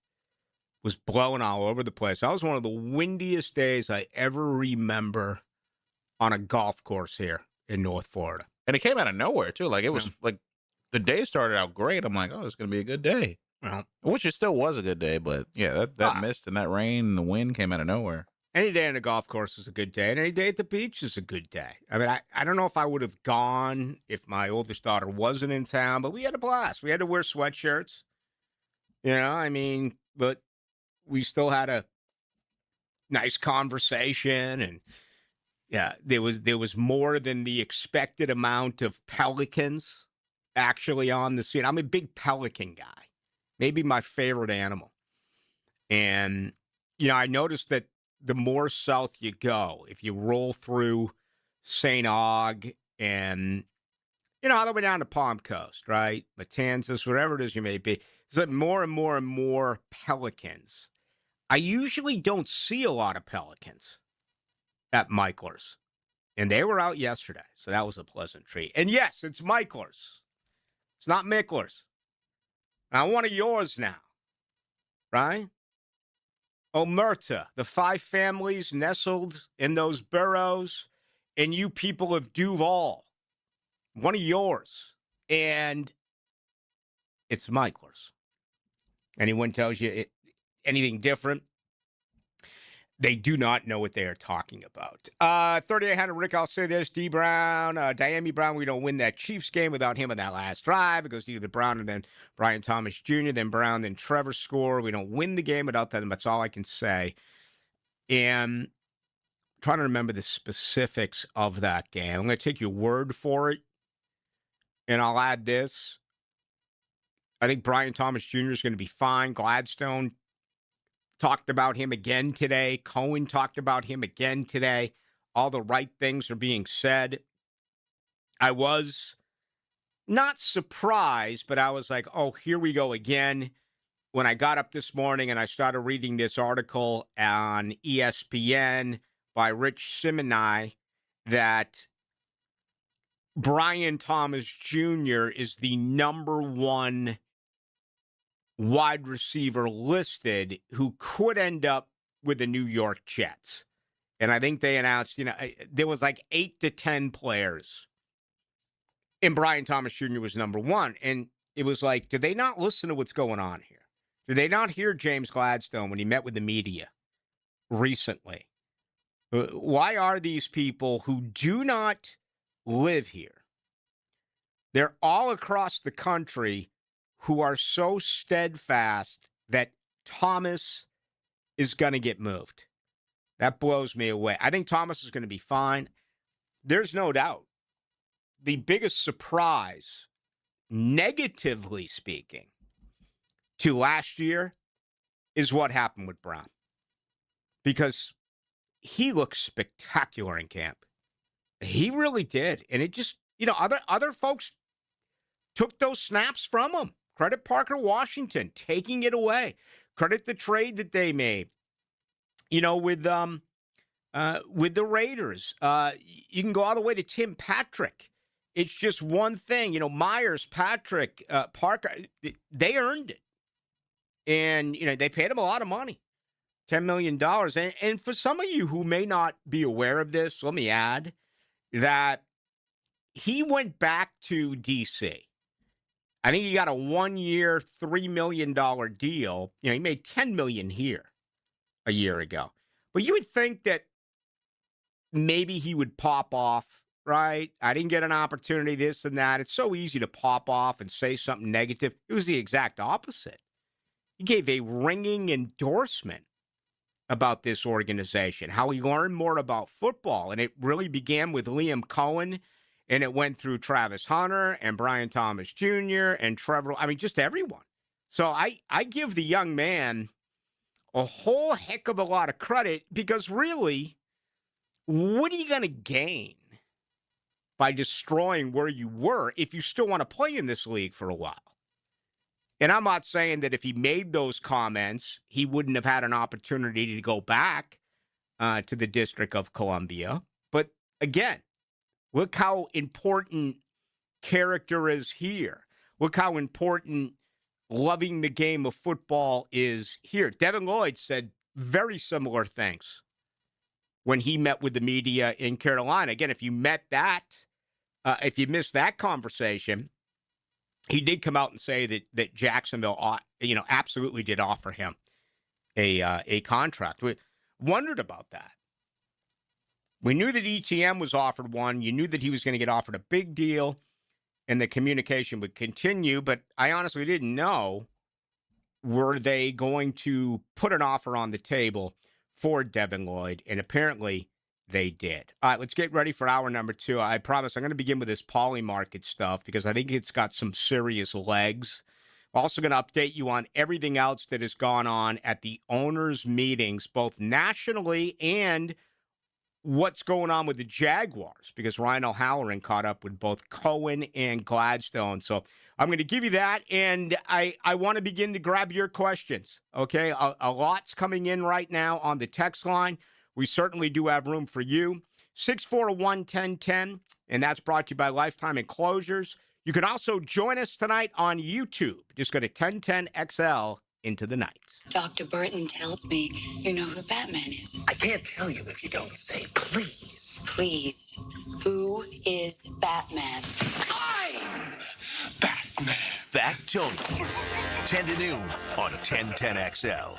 was blowing all over the place. That was one of the windiest days I ever remember on a golf course here in North Florida. And it came out of nowhere, too. Like, it was like the day started out great. I'm like, oh, it's going to be a good day. Well, which it still was a good day, but yeah, that mist and that rain and the wind came out of nowhere. Any day on the golf course is a good day, and any day at the beach is a good day. I mean, I don't know if I would have gone if my oldest daughter wasn't in town, but we had a blast. We had to wear sweatshirts, but we still had a nice conversation, and yeah, there was more than the expected amount of pelicans actually on the scene. I'm a big pelican guy, maybe my favorite animal. And, I noticed that the more south you go, if you roll through St. Aug and, all the way down to Palm Coast, right? Matanzas, whatever it is you may be, there's more and more and more pelicans. I usually don't see a lot of pelicans at Michler's. And they were out yesterday, so that was a pleasant treat. And yes, it's Michler's. It's not Michler's. I want one of yours now, right? Omerta, the 5 families nestled in those boroughs, and you people of Duval, one of yours. And it's Michler's. Anyone tells you anything different, they do not know what they are talking about. 3,800, Rick, I'll say this. D. Brown, Diami Brown, we don't win that Chiefs game without him on that last drive. It goes to either Brown and then Brian Thomas Jr., then Brown, then Trevor score. We don't win the game without them. That's all I can say. And I'm trying to remember the specifics of that game. I'm going to take your word for it, and I'll add this. I think Brian Thomas Jr. is going to be fine. Gladstone talked about him again today. Cohen talked about him again today. All the right things are being said. I was not surprised, but I was like, oh, here we go again. When I got up this morning and I started reading this article on ESPN by Rich Simoni that Brian Thomas Jr. is the number one wide receiver listed who could end up with the New York Jets. And I think they announced, there was like 8 to 10 players. And Brian Thomas Jr. was number one. And it was like, did they not listen to what's going on here? Did they not hear James Gladstone when he met with the media recently? Why are these people who do not live here, they're all across the country, who are so steadfast that Thomas is going to get moved? That blows me away. I think Thomas is going to be fine. There's no doubt. The biggest surprise, negatively speaking, to last year is what happened with Brown. Because he looked spectacular in camp. He really did. And it just, other folks took those snaps from him. Credit Parker Washington taking it away. Credit the trade that they made. With the Raiders. You can go all the way to Tim Patrick. It's just one thing. Myers, Patrick, Parker, they earned it. And, they paid him a lot of money. $10 million. And for some of you who may not be aware of this, let me add that he went back to D.C. I think he got a 1-year, $3 million deal. He made $10 million here a year ago. But you would think that maybe he would pop off, right? I didn't get an opportunity, this and that. It's so easy to pop off and say something negative. It was the exact opposite. He gave a ringing endorsement about this organization, how he learned more about football. And it really began with Liam Cohen, and it went through Travis Hunter and Brian Thomas Jr. and Trevor. Just everyone. So I give the young man a whole heck of a lot of credit, because really, what are you going to gain by destroying where you were if you still want to play in this league for a while? And I'm not saying that if he made those comments, he wouldn't have had an opportunity to go back to the District of Columbia. But again, look how important character is here. Look how important loving the game of football is here. Devin Lloyd said very similar things when he met with the media in Carolina. Again, if you missed that conversation, he did come out and say that Jacksonville, absolutely did offer him a contract. We wondered about that. We knew that ETN was offered one. You knew that he was going to get offered a big deal and the communication would continue, but I honestly didn't know, were they going to put an offer on the table for Devin Lloyd? And apparently they did. All right, let's get ready for hour number 2. I promise I'm going to begin with this Polymarket stuff because I think it's got some serious legs. I'm also going to update you on everything else that has gone on at the owners' meetings, both nationally and what's going on with the Jaguars, because Ryan O'Halloran caught up with both Cohen and Gladstone. So I'm going to give you that, and I want to begin to grab your questions, okay? A lot's coming in right now on the text line. We certainly do have room for you. 641-1010, and that's brought to you by Lifetime Enclosures. You can also join us tonight on YouTube. Just go to 1010XL into the night. Dr. Burton tells me you know who Batman is. I can't tell you if you don't say please. Please, who is Batman? Batman. Fact Tony. 10 to noon on 1010XL.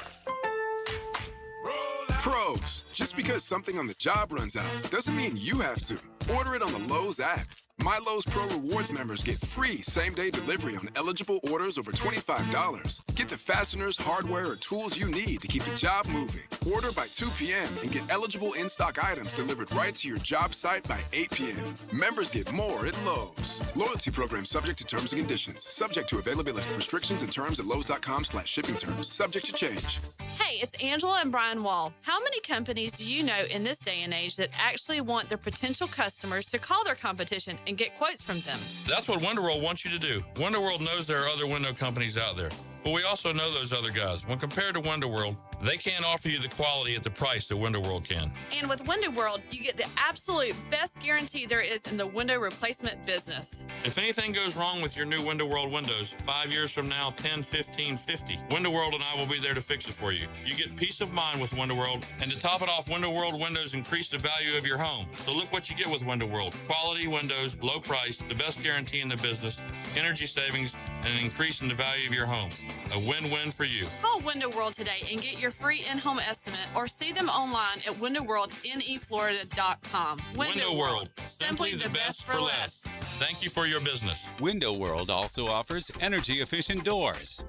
Pros, just because something on the job runs out doesn't mean you have to. Order it on the Lowe's app. My Lowe's Pro Rewards members get free same-day delivery on eligible orders over $25. Get the fasteners, hardware, or tools you need to keep the job moving. Order by 2 p.m. and get eligible in-stock items delivered right to your job site by 8 p.m. Members get more at Lowe's. Loyalty program subject to terms and conditions. Subject to availability. Restrictions and terms at Lowe's.com/shipping terms. Subject to change. Hey, it's Angela and Brian Wall. How many companies do you know in this day and age that actually want their potential customers to call their competition and get quotes from them? That's what WonderWorld wants you to do. WonderWorld knows there are other window companies out there. But we also know those other guys. When compared to Window World, they can't offer you the quality at the price that Window World can. And with Window World, you get the absolute best guarantee there is in the window replacement business. If anything goes wrong with your new Window World windows, 5 years from now, 10, 15, 50, Window World and I will be there to fix it for you. You get peace of mind with Window World, and to top it off, Window World windows increase the value of your home. So look what you get with Window World. Quality windows, low price, the best guarantee in the business, energy savings, and an increase in the value of your home. A win-win for you. Call Window World today and get your free in-home estimate or see them online at windowworldneflorida.com. Window World. Simply the best for less. Thank you for your business. Window World also offers energy-efficient doors.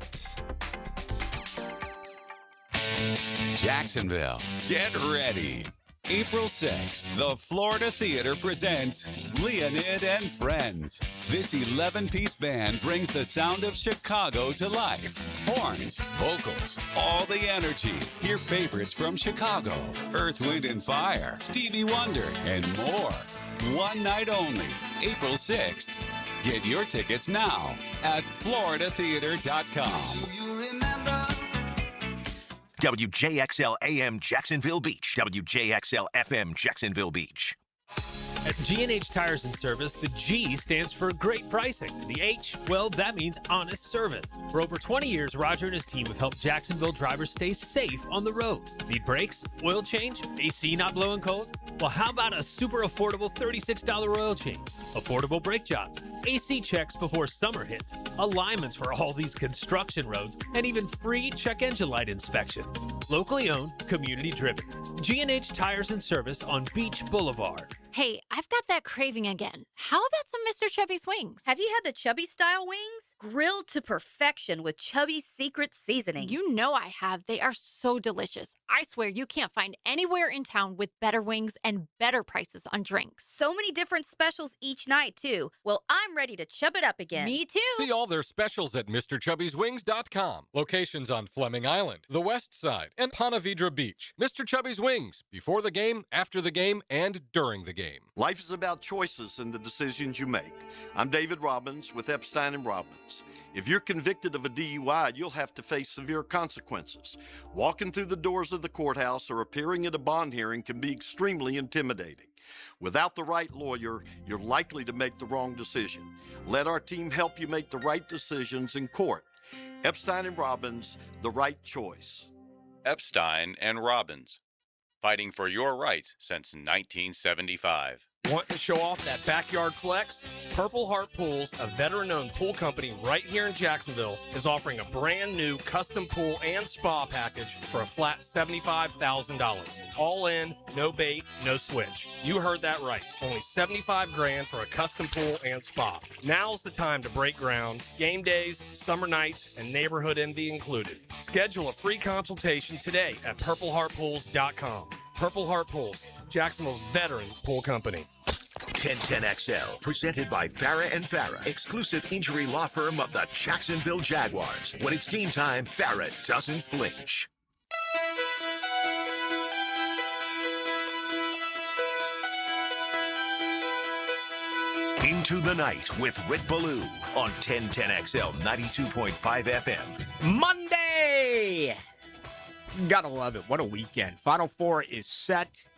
Jacksonville, get ready. April 6th, the Florida Theater presents Leonid and Friends. This 11-piece band brings the sound of Chicago to life. Horns, vocals, all the energy. Hear favorites from Chicago, Earth, Wind & Fire, Stevie Wonder, and more. One night only, April 6th. Get your tickets now at floridatheater.com. WJXL AM Jacksonville Beach. WJXL FM Jacksonville Beach. At G&H Tires and Service, the G stands for great pricing. The H, well, that means honest service. For over 20 years, Roger and his team have helped Jacksonville drivers stay safe on the road. Need brakes, oil change, AC not blowing cold? Well, how about a super affordable $36 oil change? Affordable brake jobs, AC checks before summer hits, alignments for all these construction roads, and even free check engine light inspections. Locally owned, community driven. G&H Tires and Service on Beach Boulevard. Hey, I've got that craving again. How about some Mr. Chubby's wings? Have you had the Chubby style wings? Grilled to perfection with Chubby's secret seasoning. You know I have. They are so delicious. I swear you can't find anywhere in town with better wings and better prices on drinks. So many different specials each night, too. Well, I'm ready to chub it up again. Me too. See all their specials at MrChubby'sWings.com. Locations on Fleming Island, the West Side, and Ponte Vedra Beach. Mr. Chubby's Wings. Before the game, after the game, and during the game. Life is about choices and the decisions you make. I'm David Robbins with Epstein and Robbins. If you're convicted of a DUI, you'll have to face severe consequences. Walking through the doors of the courthouse or appearing at a bond hearing can be extremely intimidating. Without the right lawyer, you're likely to make the wrong decision. Let our team help you make the right decisions in court. Epstein and Robbins, the right choice. Epstein and Robbins, fighting for your rights since 1975. Want to show off that backyard flex? Purple Heart Pools, a veteran-owned pool company right here in Jacksonville, is offering a brand new custom pool and spa package for a flat $75,000. All in, no bait, no switch. You heard that right. Only $75,000 for a custom pool and spa. Now's the time to break ground. Game days, summer nights, and neighborhood envy included. Schedule a free consultation today at purpleheartpools.com. Purple Heart Pools, Jacksonville's veteran pool company. 1010XL, presented by Farah and Farah, exclusive injury law firm of the Jacksonville Jaguars. When it's game time, Farah doesn't flinch. Into the Night with Rick Ballou on 1010XL 92.5 FM. Monday! Gotta love it. What a weekend. Final Four is set.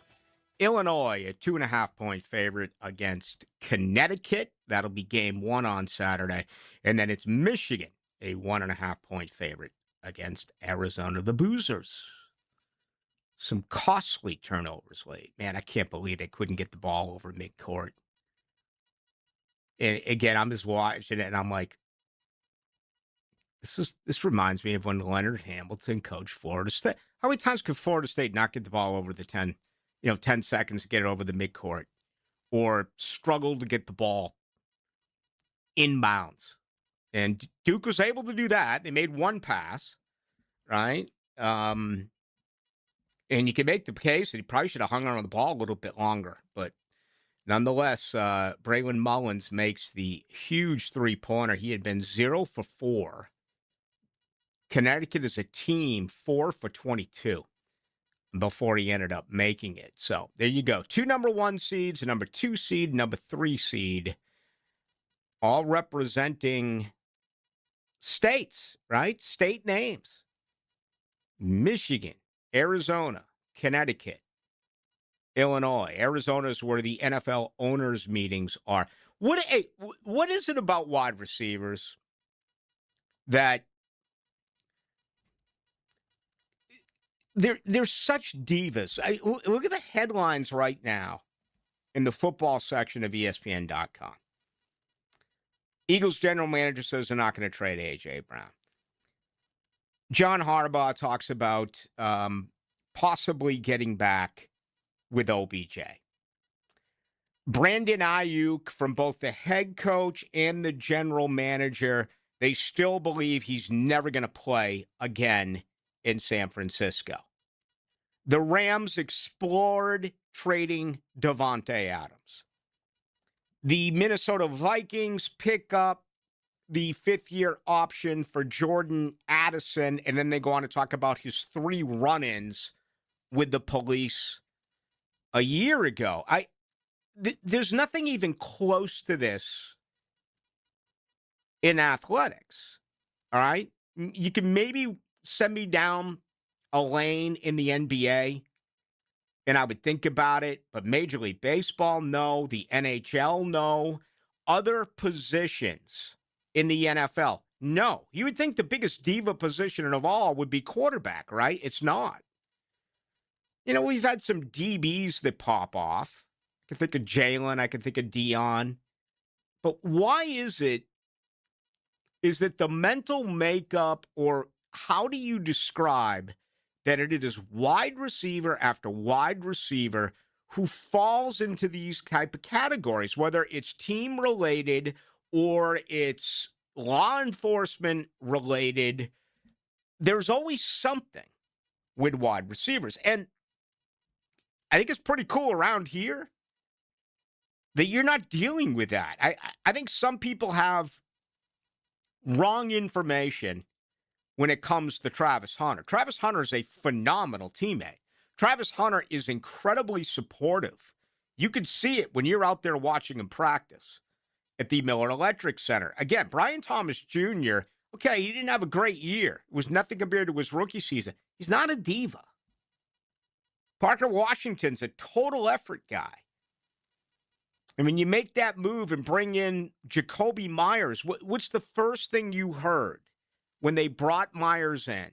Illinois, a 2.5-point favorite against Connecticut. That'll be game one on Saturday. And then it's Michigan, a 1.5-point favorite against Arizona, the Boozers. Some costly turnovers late. Man, I can't believe they couldn't get the ball over midcourt. And again, I'm just watching it and I'm like, this reminds me of when Leonard Hamilton coached Florida State. How many times could Florida State not get the ball over the 10 seconds to get it over the midcourt, or struggle to get the ball inbounds? And Duke was able to do that. They made one pass, right? And you can make the case that he probably should have hung on the ball a little bit longer. But nonetheless, Braylon Mullins makes the huge three-pointer. He had been 0 for 4. Connecticut is a team 4 for 22. Before he ended up making it. So there you go. 2 number 1 seeds, a number 2 seed, number 3 seed, all representing states, right? State names. Michigan, Arizona, Connecticut, Illinois. Arizona is where the NFL owners' meetings are. What is it about wide receivers that they're such divas? Look at the headlines right now in the football section of ESPN.com. Eagles general manager says they're not going to trade A.J. Brown. John Harbaugh talks about possibly getting back with OBJ. Brandon Ayuk, from both the head coach and the general manager, they still believe he's never going to play again in San Francisco. The Rams explored trading Davante Adams. The Minnesota Vikings pick up the fifth-year option for Jordan Addison, and then they go on to talk about his 3 run-ins with the police a year ago. There's nothing even close to this in athletics, all right? You can maybe send me down a lane in the NBA, and I would think about it, but Major League Baseball, no. The NHL, no. Other positions in the NFL, no. You would think the biggest diva position of all would be quarterback, right? It's not. You know, we've had some DBs that pop off. I can think of Jalen. I can think of Dion. But why is it that the mental makeup, or how do you describe that it is wide receiver after wide receiver who falls into these type of categories, whether it's team related or it's law enforcement related? There's always something with wide receivers. And I think it's pretty cool around here that you're not dealing with that. I think some people have wrong information when it comes to Travis Hunter. Travis Hunter is a phenomenal teammate. Travis Hunter is incredibly supportive. You could see it when you're out there watching him practice at the Miller Electric Center. Again, Brian Thomas Jr., okay, he didn't have a great year. It was nothing compared to his rookie season. He's not a diva. Parker Washington's a total effort guy. I mean, you make that move and bring in Jacoby Myers. What's the first thing you heard when they brought Myers in?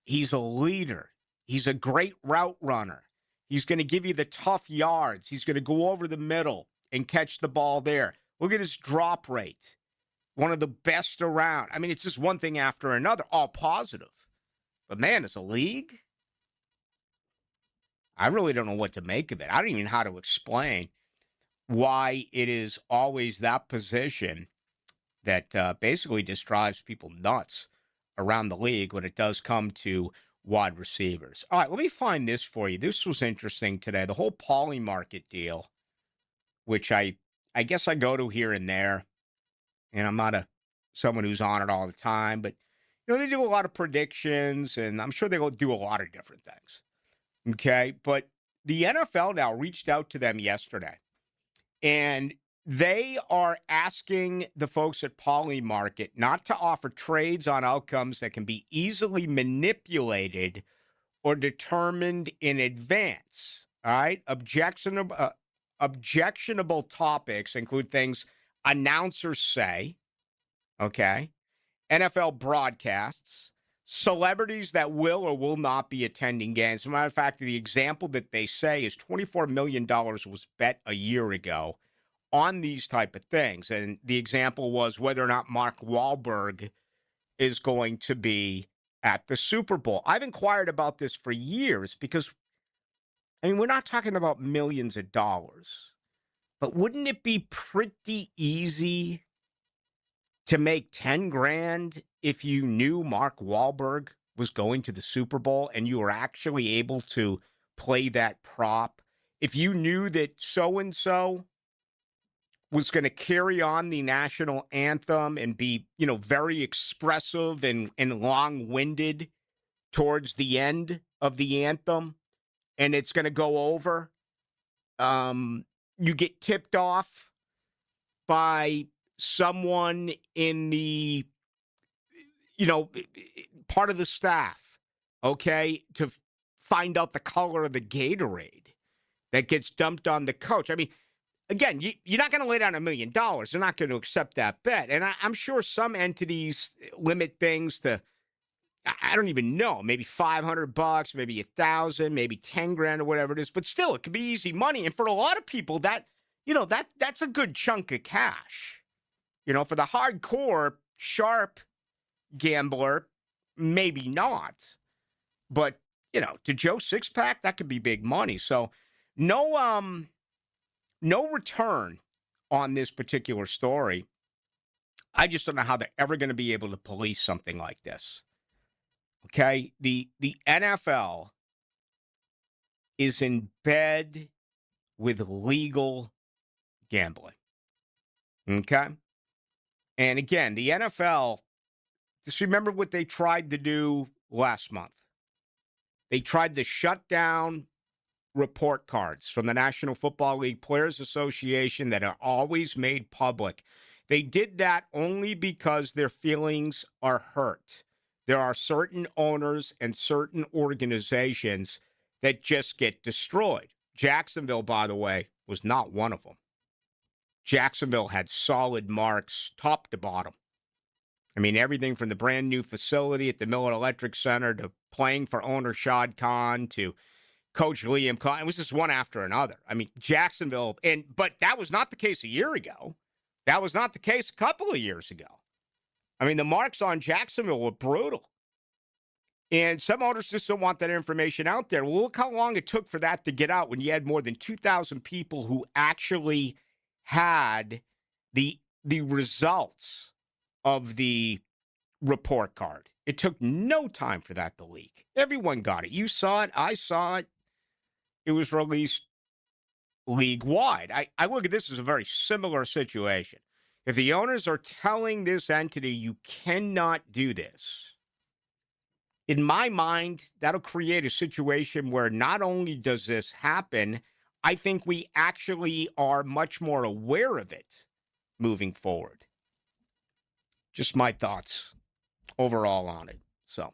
He's a leader. He's a great route runner. He's going to give you the tough yards. He's going to go over the middle and catch the ball there. Look at his drop rate. One of the best around. I mean, it's just one thing after another, all positive. But man, as a league, I really don't know what to make of it. I don't even know how to explain why it is always that position that basically just drives people nuts around the league when it does come to wide receivers. All right, let me find this for you. This was interesting today. The whole Pauly Market deal, which I guess I go to here and there, and I'm not someone who's on it all the time, but you know, they do a lot of predictions, and I'm sure they'll do a lot of different things. Okay, but the NFL now reached out to them yesterday, and they are asking the folks at Pauly Market not to offer trades on outcomes that can be easily manipulated or determined in advance. All right, objectionable topics include things announcers say, okay, NFL broadcasts, celebrities that will or will not be attending games. As a matter of fact, the example that they say is $24 million was bet a year ago on these type of things. And the example was whether or not Mark Wahlberg is going to be at the Super Bowl. I've inquired about this for years because, I mean, we're not talking about millions of dollars, but wouldn't it be pretty easy to make 10 grand if you knew Mark Wahlberg was going to the Super Bowl and you were actually able to play that prop? If you knew that so-and-so was going to carry on the national anthem and be, you know, very expressive and long-winded towards the end of the anthem, and it's going to go over, you get tipped off by someone in the part of the staff, okay, to find out the color of the Gatorade that gets dumped on the coach. I mean, again, you're not going to lay down $1 million. They're not going to accept that bet. And I'm sure some entities limit things to, I don't even know, maybe $500, maybe $1,000, maybe 10 grand or whatever it is. But still, it could be easy money. And for a lot of people, that's a good chunk of cash. For the hardcore, sharp gambler, maybe not. But, to Joe Sixpack, that could be big money. So no return on this particular story. I just don't know how they're ever going to be able to police something like this. Okay? The NFL is in bed with legal gambling. Okay? And again, the NFL, just remember what they tried to do last month. They tried to shut down report cards from the National Football League Players Association that are always made public. They did that only because their feelings are hurt. There are certain owners and certain organizations that just get destroyed. Jacksonville, by the way, was not one of them. Jacksonville had solid marks top to bottom. I mean, everything from the brand new facility at the Miller Electric Center to playing for owner Shad Khan to Coach Liam Khan. It was just one after another. I mean, Jacksonville, but that was not the case a year ago. That was not the case a couple of years ago. I mean, the marks on Jacksonville were brutal. And some owners just don't want that information out there. Well, look how long it took for that to get out when you had more than 2,000 people who actually had the results of the report card. It took no time for that to leak. Everyone got it. You saw it. I saw it. It was released league-wide. I look at this as a very similar situation. If the owners are telling this entity, you cannot do this, in my mind, that'll create a situation where not only does this happen, I think we actually are much more aware of it moving forward. Just my thoughts overall on it. So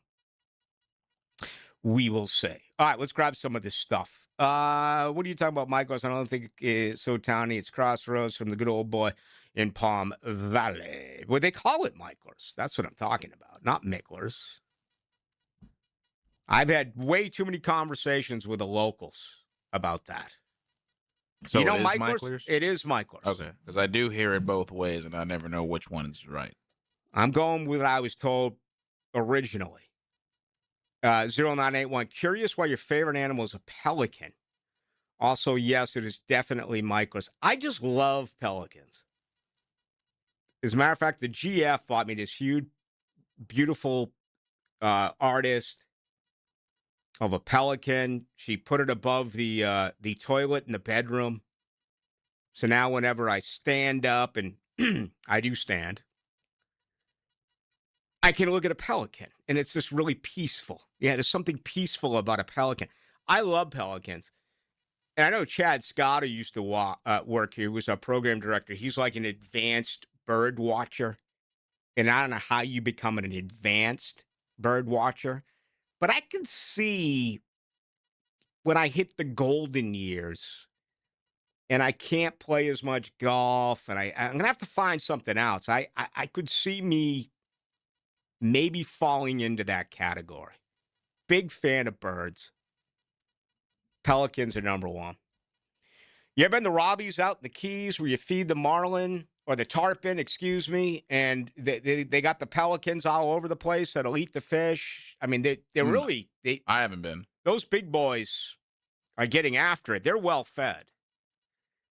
we will see. All right, let's grab some of this stuff. What are you talking about, Michaels? I don't think it's so towny. It's Crossroads from the good old boy in Palm Valley. Well, they call it Michaels. That's what I'm talking about, not Micklers. I've had way too many conversations with the locals about that. So you know, it is Micklers? It is Micklers. Okay, because I do hear it both ways, and I never know which one is right. I'm going with what I was told originally. 0981, curious why your favorite animal is a pelican. Also, yes, it is definitely Micklers. I just love pelicans. As a matter of fact, the GF bought me this huge, beautiful artist of a pelican. She put it above the toilet in the bedroom. So now whenever I stand up, and I do stand, I can look at a pelican, and it's just really peaceful. Yeah, there's something peaceful about a pelican. I love pelicans. And I know Chad Scott, who used to work here, was our program director. He's like an advanced bird watcher. And I don't know how you become an advanced bird watcher. But I can see when I hit the golden years and I can't play as much golf, and I'm going to have to find something else. I could see me maybe falling into that category. Big fan of birds. Pelicans are number one. You ever been to Robbie's out in the Keys where you feed the marlin or the tarpon, excuse me, and they got the pelicans all over the place that'll eat the fish? I mean, they're really... I haven't been. Those big boys are getting after it. They're well fed.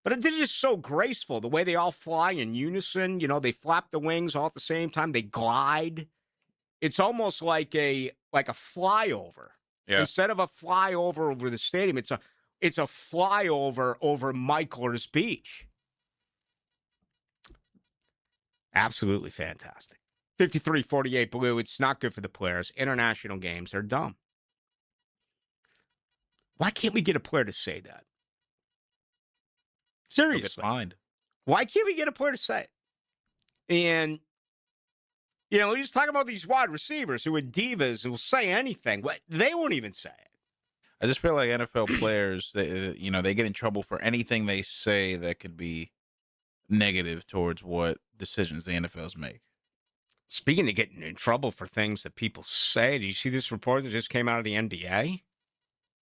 But they're just so graceful, the way they all fly in unison. You know, they flap the wings all at the same time. They glide. It's almost like a flyover. Yeah. Instead of a flyover over the stadium, it's a flyover over Michael's Beach. Absolutely fantastic. 53-48 blue. It's not good for the players. International games are dumb. Why can't we get a player to say that? Seriously. It's fine. Why can't we get a player to say it? And You know, he's talking about these wide receivers who are divas and will say anything. They won't even say it. I just feel like NFL players, they get in trouble for anything they say that could be negative towards what decisions the NFLs make. Speaking of getting in trouble for things that people say, do you see this report that just came out of the NBA?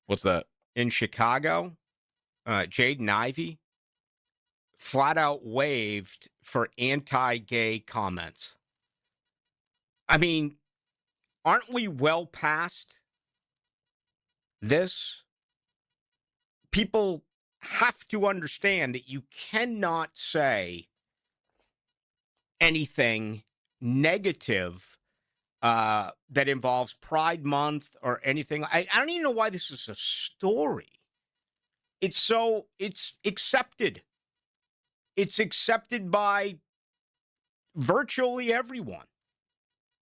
What's that? In Chicago, Jaden Ivey flat out waived for anti-gay comments. I mean, aren't we well past this? People have to understand that you cannot say anything negative that involves Pride Month or anything. I don't even know why this is a story. It's accepted. It's accepted by virtually everyone.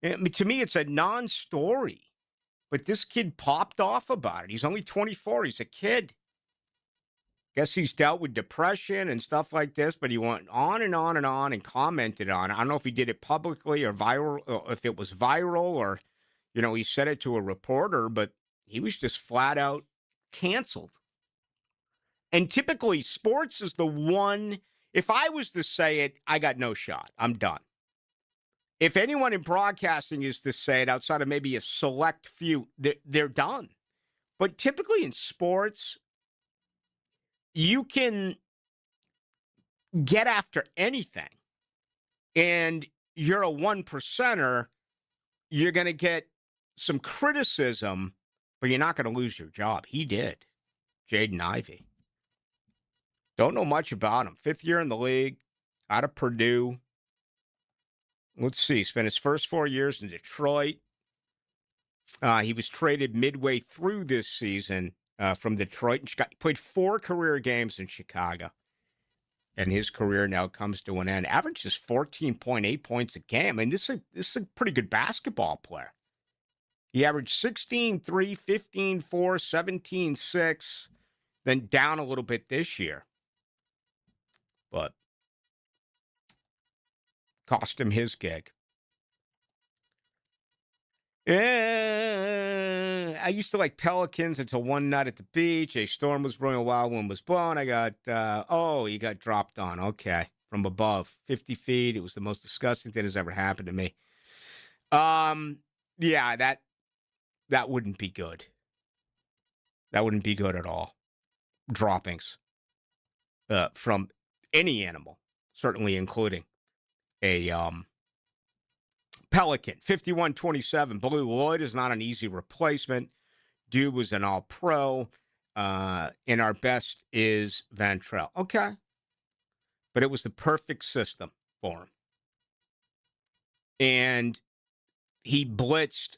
I mean, to me, it's a non-story. But this kid popped off about it. He's only 24. He's a kid. Guess he's dealt with depression and stuff like this, but he went on and on and on and commented on it. I don't know if he did it publicly or viral, or if it was viral, or, he said it to a reporter, but he was just flat out canceled. And typically, sports is the one, if I was to say it, I got no shot. I'm done. If anyone in broadcasting is to say it, outside of maybe a select few, they're done. But typically in sports, you can get after anything. And you're a 1%er, you're going to get some criticism, but you're not going to lose your job. He did. Jaden Ivey. Don't know much about him. 5th year in the league, out of Purdue. Let's see. Spent his first 4 years in Detroit. He was traded midway through this season from Detroit. And played 4 career games in Chicago. And his career now comes to an end. Averages 14.8 points a game. I mean, this is a pretty good basketball player. He averaged 16-3, 15-4, 17-6. Then down a little bit this year. But cost him his gig. I used to like Pelicans until one night at the beach. A storm was brewing, a wild wind was blowing. I got, he got dropped on. Okay. From above 50 feet. It was the most disgusting thing that's ever happened to me. Yeah, that wouldn't be good. That wouldn't be good at all. Droppings from any animal, certainly including a Pelican. 51-27. Blue Lloyd is not an easy replacement. Dude was an all-pro. And our best is Ventrell. Okay. But it was the perfect system for him. And he blitzed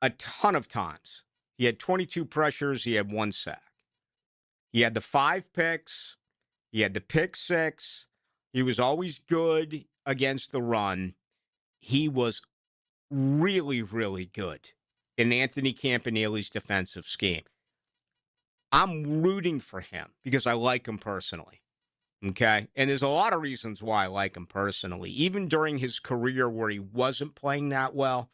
a ton of times. He had 22 pressures. He had 1 sack. He had the 5 picks. He had the pick 6. He was always good against the run. He was really, really good in Anthony Campanelli's defensive scheme. I'm rooting for him because I like him personally. Okay? And there's a lot of reasons why I like him personally. Even during his career where he wasn't playing that well,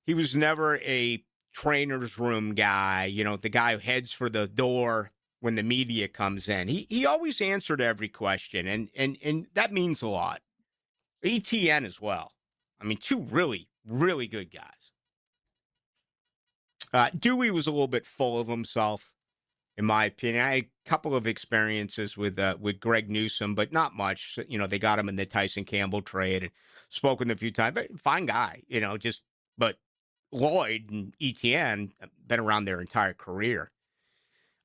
he was never a trainer's room guy, the guy who heads for the door when the media comes in. He always answered every question, and that means a lot. ETN as well. I mean, 2 really, really good guys. Dewey was a little bit full of himself, in my opinion. I had a couple of experiences with Greg Newsome, but not much. They got him in the Tyson Campbell trade and spoken a few times. Fine guy, but Lloyd and ETN have been around their entire career.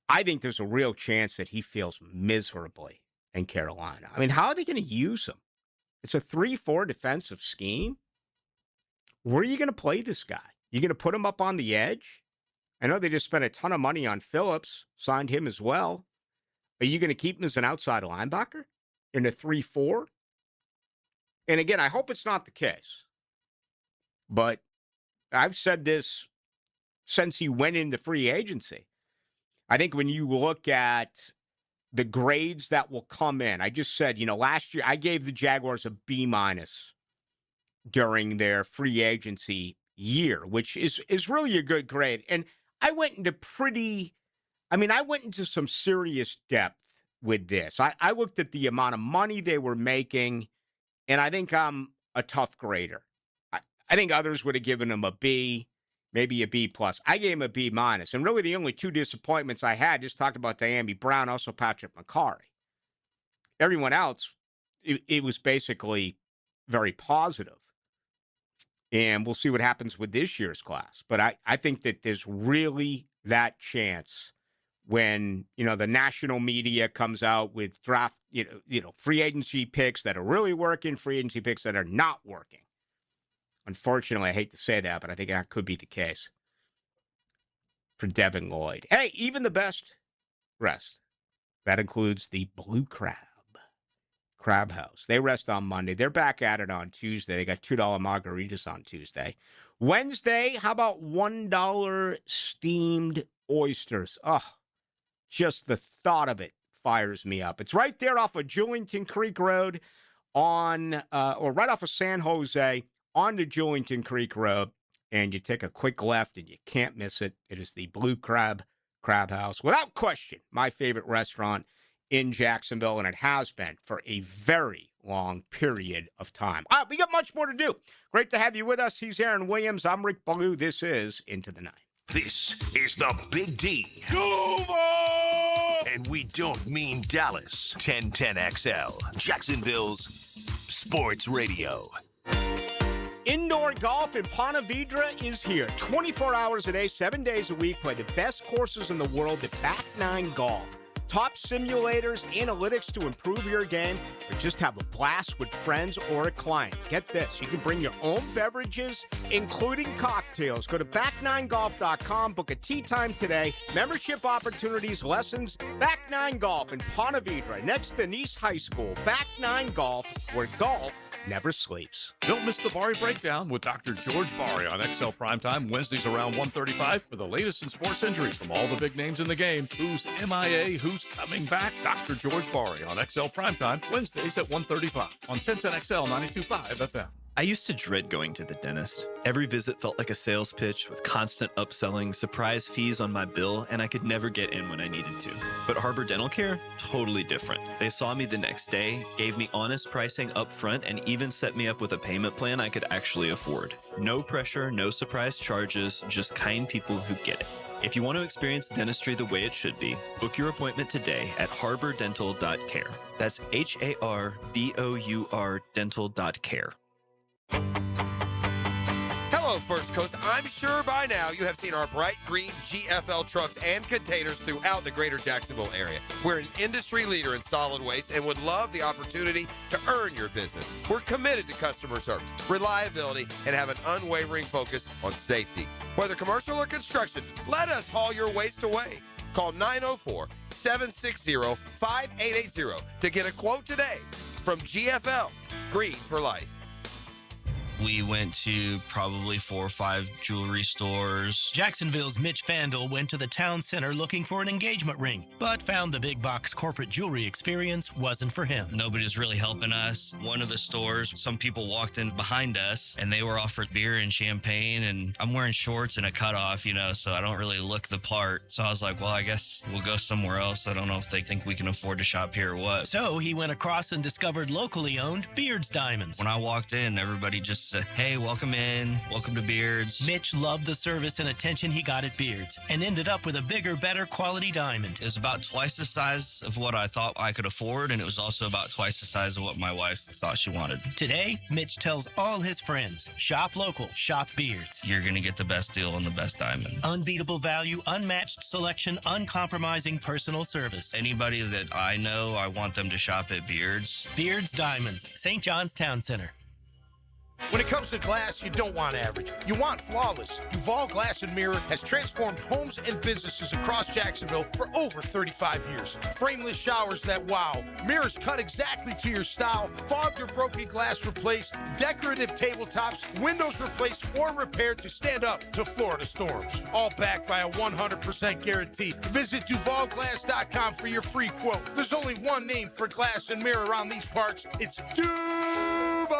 I think there's a real chance that he feels miserably in Carolina. I mean, how are they going to use him? It's a 3-4 defensive scheme. Where are you going to play this guy? You going to put him up on the edge? I know they just spent a ton of money on Phillips, signed him as well. Are you going to keep him as an outside linebacker in a 3-4? And again, I hope it's not the case. But I've said this since he went into free agency. I think when you look at the grades that will come in, I just said, last year I gave the Jaguars a B- during their free agency year, which is really a good grade. And I went into some serious depth with this. I looked at the amount of money they were making, and I think I'm a tough grader. I think others would have given them a B, maybe a B plus. I gave him a B minus. And really the only two disappointments I had, just talked about Diami Brown, also Patrick McCarry. Everyone else, it was basically very positive. And we'll see what happens with this year's class. But I think that there's really that chance when, the national media comes out with draft, free agency picks that are really working, free agency picks that are not working. Unfortunately, I hate to say that, but I think that could be the case for Devin Lloyd. Hey, even the best rest. That includes the Blue Crab House. They rest on Monday. They're back at it on Tuesday. They got $2 margaritas on Tuesday. Wednesday, how about $1 steamed oysters? Oh, just the thought of it fires me up. It's right there off of Julington Creek Road right off of San Jose onto Julington Creek Road, and you take a quick left and you can't miss it. It is the Blue Crab House. Without question, my favorite restaurant in Jacksonville, and it has been for a very long period of time. We got much more to do. Great to have you with us. He's Aaron Williams. I'm Rick Ballou. This is Into the Night. This is the Big D. Duval! And we don't mean Dallas. 1010XL, Jacksonville's sports radio. Indoor golf in Ponte Vedra is here. 24 hours a day, 7 days a week. Play the best courses in the world at Back Nine Golf. Top simulators, analytics to improve your game, or just have a blast with friends or a client. Get this, you can bring your own beverages, including cocktails. Go to back9golf.com, book a tee time today. Membership opportunities, lessons, Back Nine Golf in Ponte Vedra, next to Nice High School. Back Nine Golf, where golf never sleeps. Don't miss the Bari Breakdown with Dr. George Bari on XL Primetime, Wednesdays around 1:35 for the latest in sports injuries from all the big names in the game. Who's MIA, who's coming back? Dr. George Bari on XL Primetime, Wednesdays at 1:35 on 1010XL 92.5 FM. I used to dread going to the dentist. Every visit felt like a sales pitch with constant upselling, surprise fees on my bill, and I could never get in when I needed to. But Harbor Dental Care? Totally different. They saw me the next day, gave me honest pricing up front, and even set me up with a payment plan I could actually afford. No pressure, no surprise charges, just kind people who get it. If you want to experience dentistry the way it should be, book your appointment today at harbordental.care. That's HARBOUR dental.care. Hello, First Coast. I'm sure by now you have seen our bright green GFL trucks and containers throughout the greater Jacksonville area. We're an industry leader in solid waste and would love the opportunity to earn your business. We're committed to customer service, reliability, and have an unwavering focus on safety. Whether commercial or construction, let us haul your waste away. Call 904-760-5880 to get a quote today from GFL, Green for Life. We went to probably 4 or 5 jewelry stores. Jacksonville's Mitch Fandel went to the town center looking for an engagement ring, but found the big box corporate jewelry experience wasn't for him. Nobody's really helping us. One of the stores, some people walked in behind us and they were offered beer and champagne, and I'm wearing shorts and a cutoff, so I don't really look the part. So I was like, well, I guess we'll go somewhere else. I don't know if they think we can afford to shop here or what. So he went across and discovered locally owned Beards Diamonds. When I walked in, everybody just said, hey, welcome in. Welcome to Beards. Mitch loved the service and attention he got at Beards and ended up with a bigger, better quality diamond. It was about twice the size of what I thought I could afford, and it was also about twice the size of what my wife thought she wanted. Today, Mitch tells all his friends, shop local, shop Beards. You're going to get the best deal on the best diamond. Unbeatable value, unmatched selection, uncompromising personal service. Anybody that I know, I want them to shop at Beards. Beards Diamonds, St. John's Town Center. When it comes to glass, you don't want average. You want flawless. Duval Glass and Mirror has transformed homes and businesses across Jacksonville for over 35 years. Frameless showers that wow. Mirrors cut exactly to your style. Fogged or broken glass replaced. Decorative tabletops. Windows replaced or repaired to stand up to Florida storms. All backed by a 100% guarantee. Visit DuvalGlass.com for your free quote. There's only one name for glass and mirror around these parts. It's Duval.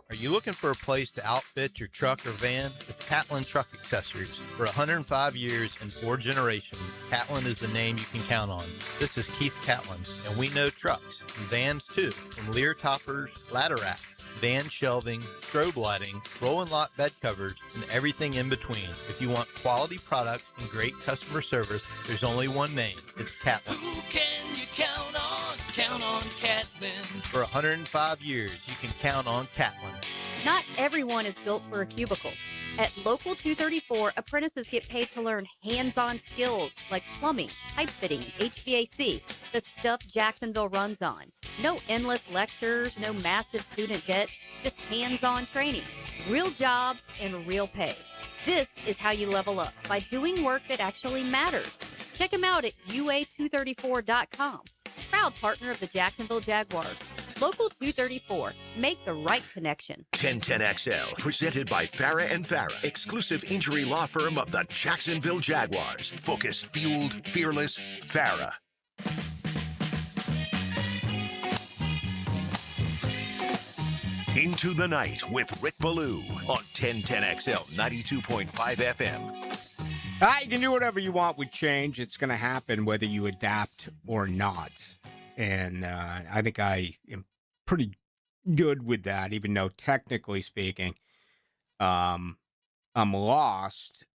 Are you looking for a place to outfit your truck or van? It's Catlin Truck Accessories. For 105 years and 4 generations, Catlin is the name you can count on. This is Keith Catlin, and we know trucks and vans too, from Lear toppers, ladder racks, van shelving, strobe lighting, roll and lock bed covers, and everything in between. If you want quality products and great customer service, there's only one name. It's Catlin. Who can you count on? Count on Catlin. For 105 years, you can count on Catlin. Not everyone is built for a cubicle. At Local 234, apprentices get paid to learn hands-on skills like plumbing, pipe fitting, HVAC, the stuff Jacksonville runs on. No endless lectures, no massive student debt, just hands-on training, real jobs, and real pay. This is how you level up, by doing work that actually matters. Check them out at UA234.com. Proud partner of the Jacksonville Jaguars. Local 234. Make the right connection. 1010XL, presented by Farah and Farah, exclusive injury law firm of the Jacksonville Jaguars. Focused, fueled, fearless, Farah. Into the Night with Rick Ballou on 1010XL 92.5 FM. You can do whatever you want with change. It's going to happen whether you adapt or not. And I think I am pretty good with that, even though technically speaking, I'm lost.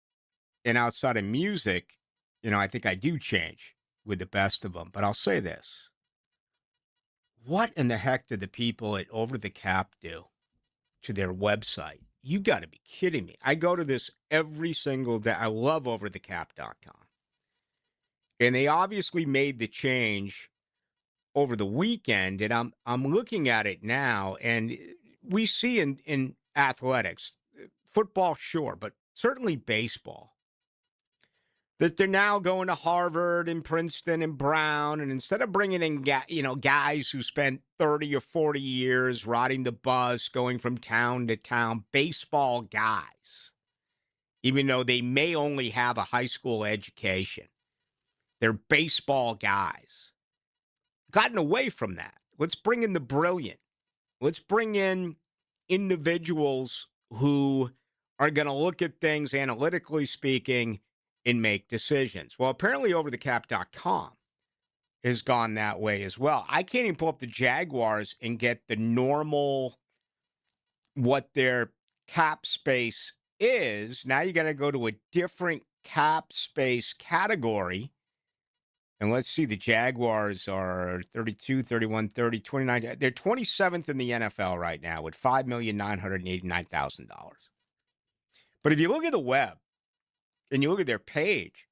And outside of music, I think I do change with the best of them. But I'll say this. What in the heck did the people at Over the Cap do to their website? You got to be kidding me. I go to this every single day. I love overthecap.com. And they obviously made the change over the weekend, and I'm looking at it now, and we see in athletics, football, sure, but certainly baseball, that they're now going to Harvard and Princeton and Brown, and instead of bringing in guys who spent 30 or 40 years riding the bus, going from town to town, baseball guys, even though they may only have a high school education, they're baseball guys. Gotten away from that. Let's bring in the brilliant. Let's bring in individuals who are going to look at things analytically speaking and make decisions. Well, apparently overthecap.com has gone that way as well. I can't even pull up the Jaguars and get the normal, what their cap space is. Now you got to go to a different cap space category. And let's see, the Jaguars are 32, 31, 30, 29. They're 27th in the NFL right now with $5,989,000. But if you look at the web and you look at their page,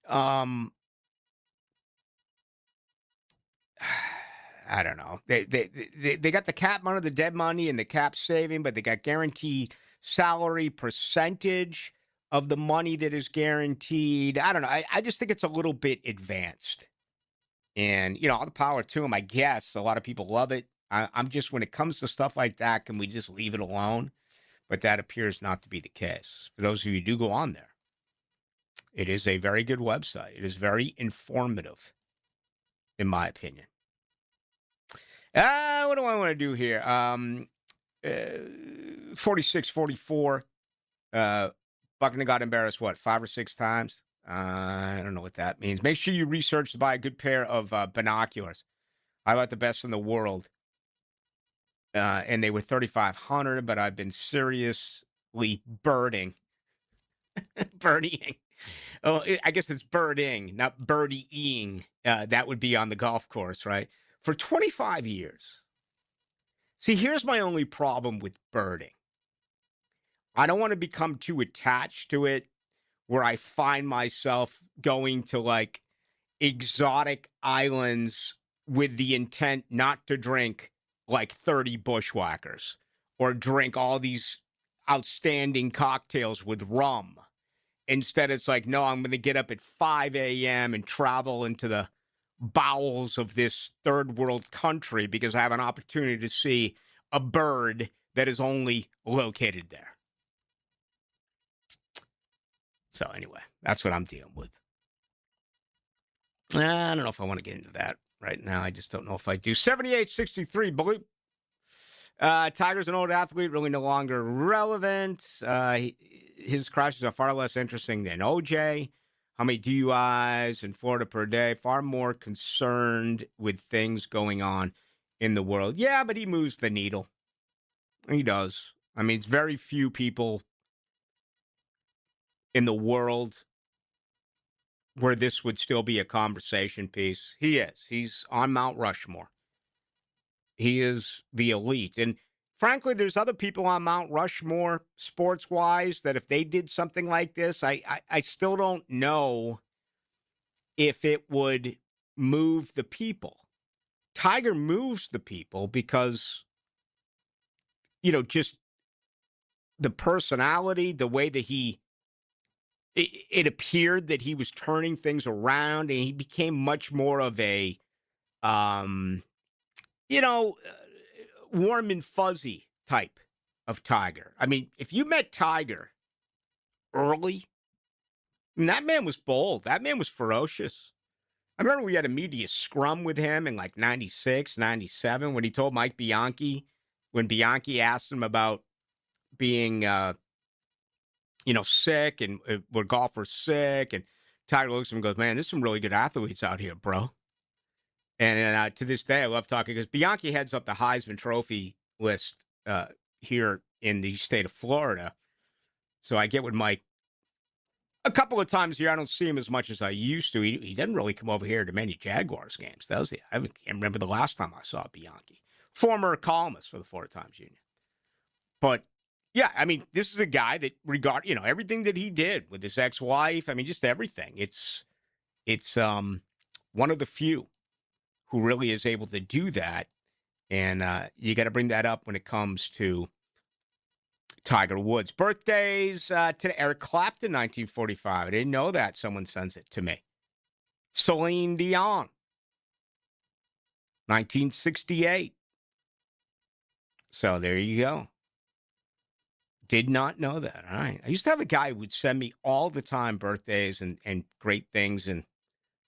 I don't know. They got the cap money, the dead money, and the cap saving, but they got guaranteed salary percentage of the money that is guaranteed. I don't know. I just think it's a little bit advanced. And, all the power to them, I guess. A lot of people love it. I'm just, when it comes to stuff like that, can we just leave it alone? But that appears not to be the case. For those of you who do go on there, it is a very good website. It is very informative, in my opinion. What do I want to do here? 46-44. Buckner got embarrassed, 5 or 6 times? I don't know what that means. Make sure you research to buy a good pair of binoculars. I bought the best in the world. And they were $3,500, but I've been seriously birding. Birdieing. Oh, I guess it's birding, not birdieing. That would be on the golf course, right? For 25 years. See, here's my only problem with birding. I don't want to become too attached to it where I find myself going to exotic islands with the intent not to drink 30 bushwhackers or drink all these outstanding cocktails with rum. Instead, it's no, I'm going to get up at 5 a.m. and travel into the bowels of this third world country because I have an opportunity to see a bird that is only located there. So anyway, that's what I'm dealing with. I don't know if I want to get into that right now. I just don't know if I do. 7863, Blue. Tiger's an old athlete, really no longer relevant. His crashes are far less interesting than OJ. How many DUIs in Florida per day? Far more concerned with things going on in the world. Yeah, but he moves the needle. He does. I mean, it's very few people in the world where this would still be a conversation piece. He is. He's on Mount Rushmore. He is the elite. And frankly, there's other people on Mount Rushmore, sports-wise, that if they did something like this, I still don't know if it would move the people. Tiger moves the people because, just the personality, the way that it appeared that he was turning things around, and he became much more of a, warm and fuzzy type of Tiger. I mean, if you met Tiger early, that man was bold. That man was ferocious. I remember we had a media scrum with him in like 96, 97, when he told Mike Bianchi, when Bianchi asked him about being, sick and were golfers sick. And Tiger looks at him and goes, man, there's some really good athletes out here, bro. And to this day, I love talking because Bianchi heads up the Heisman Trophy list here in the state of Florida. So I get with Mike a couple of times a year. I don't see him as much as I used to. He doesn't really come over here to many Jaguars games, does he? I can't remember the last time I saw Bianchi. Former columnist for the Florida Times Union. But yeah, I mean, this is a guy that everything that he did with his ex-wife. I mean, just everything. It's one of the few who really is able to do that. And you got to bring that up when it comes to Tiger Woods. Birthdays today. Eric Clapton, 1945. I didn't know that. Someone sends it to me. Celine Dion, 1968. So there you go. Did not know that. All right. I used to have a guy who would send me all the time birthdays and great things in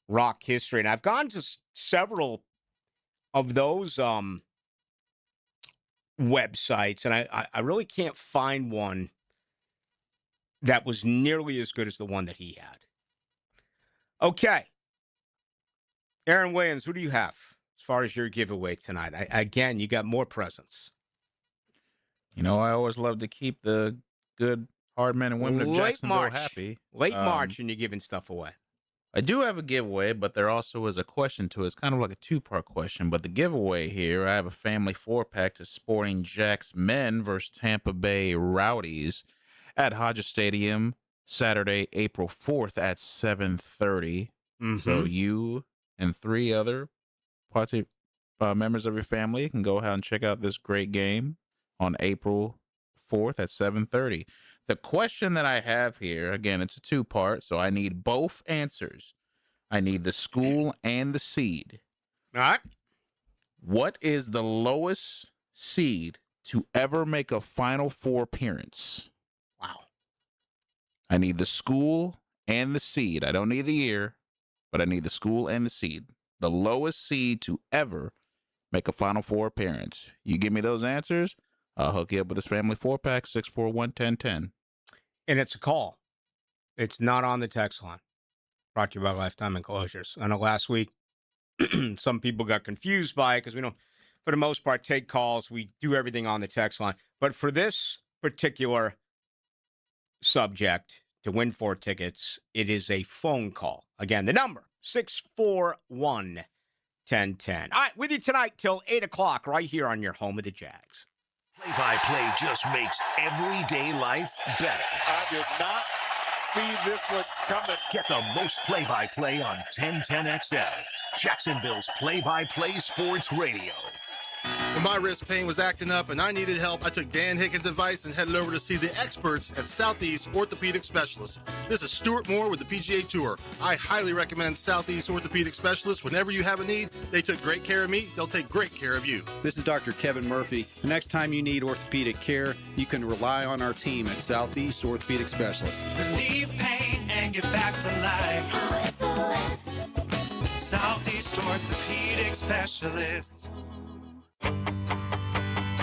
rock history. And I've gone to several of those websites, and I really can't find one that was nearly as good as the one that he had. Okay. Aaron Williams, who do you have as far as your giveaway tonight? Again, you got more presents. I always love to keep the good hard men and women of Jacksonville happy. Late March, and you're giving stuff away. I do have a giveaway, but there also is a question to it. It's kind of like a two-part question. But the giveaway here, I have a family 4-pack to Sporting Jacks men versus Tampa Bay Rowdies at Hodges Stadium, Saturday, April 4th at 7:30. Mm-hmm. So you and 3 other party members of your family can go ahead and check out this great game on April 4th at 7:30. The question that I have here, again, it's a 2-part, so I need both answers. I need the school and the seed. All right. What is the lowest seed to ever make a Final Four appearance? Wow. I need the school and the seed. I don't need the year, but I need the school and the seed. The lowest seed to ever make a Final Four appearance. You give me those answers, I'll hook you up with this family 4-pack, 641-1010. And it's a call. It's not on the text line. Brought to you by Lifetime Enclosures. I know last week some people got confused by it because we don't, for the most part, take calls. We do everything on the text line. But for this particular subject, to win 4 tickets, it is a phone call. Again, the number, 641-1010. All right, with you tonight till 8 o'clock right here on your home of the Jags. Play-by-play just makes everyday life better. I did not see this one coming. Get the most play-by-play on 1010XL, Jacksonville's play-by-play sports radio. When my wrist pain was acting up and I needed help, I took Dan Hickens' advice and headed over to see the experts at Southeast Orthopedic Specialists. This is Stuart Moore with the PGA Tour. I highly recommend Southeast Orthopedic Specialists. Whenever you have a need, they took great care of me. They'll take great care of you. This is Dr. Kevin Murphy. The next time you need orthopedic care, you can rely on our team at Southeast Orthopedic Specialists. Relieve pain and get back to life. Southeast Orthopedic Specialists.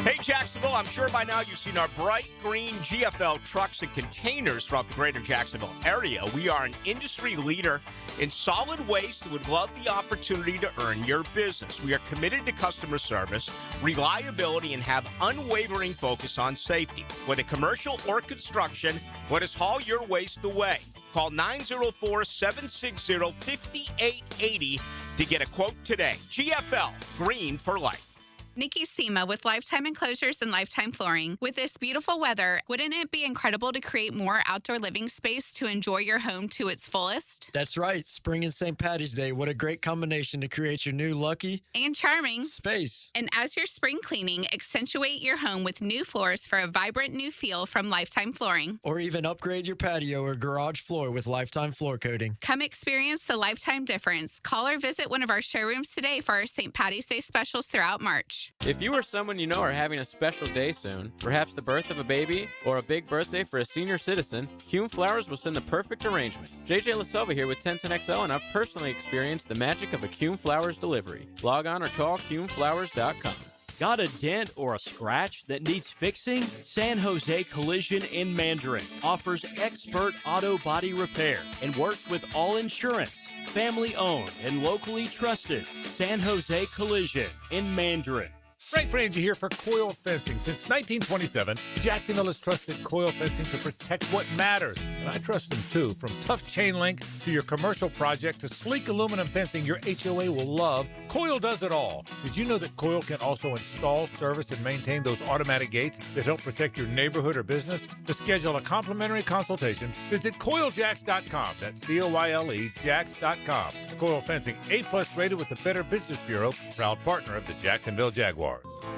Hey, Jacksonville, I'm sure by now you've seen our bright green GFL trucks and containers throughout the greater Jacksonville area. We are an industry leader in solid waste and would love the opportunity to earn your business. We are committed to customer service, reliability, and have unwavering focus on safety. Whether commercial or construction, let us haul your waste away. Call 904-760-5880 to get a quote today. GFL, green for life. Nikki Sema with Lifetime Enclosures and Lifetime Flooring. With this beautiful weather, wouldn't it be incredible to create more outdoor living space to enjoy your home to its fullest? That's right. Spring and St. Patty's Day. What a great combination to create your new lucky and charming space. And as you're spring cleaning, accentuate your home with new floors for a vibrant new feel from Lifetime Flooring. Or even upgrade your patio or garage floor with Lifetime Floor Coating. Come experience the Lifetime difference. Call or visit one of our showrooms today for our St. Patty's Day specials throughout March. If you or someone you know are having a special day soon, perhaps the birth of a baby or a big birthday for a senior citizen, Kuhn Flowers will send the perfect arrangement. JJ LaSilva here with 1010XL, and I've personally experienced the magic of a Kuhn Flowers delivery. Log on or call KuhnFlowers.com. Got a dent or a scratch that needs fixing? San Jose Collision in Mandarin offers expert auto body repair and works with all insurance. Family owned and locally trusted. San Jose Collision in Mandarin. Frank Frangie here for Coil Fencing. Since 1927, Jacksonville has trusted Coil Fencing to protect what matters. And I trust them too. From tough chain link to your commercial project to sleek aluminum fencing your HOA will love, Coil does it all. Did you know that Coil can also install, service, and maintain those automatic gates that help protect your neighborhood or business? To schedule a complimentary consultation, visit CoilJacks.com. That's COYLE Jacks.com. Coil Fencing, A+ rated with the Better Business Bureau, proud partner of the Jacksonville Jaguars.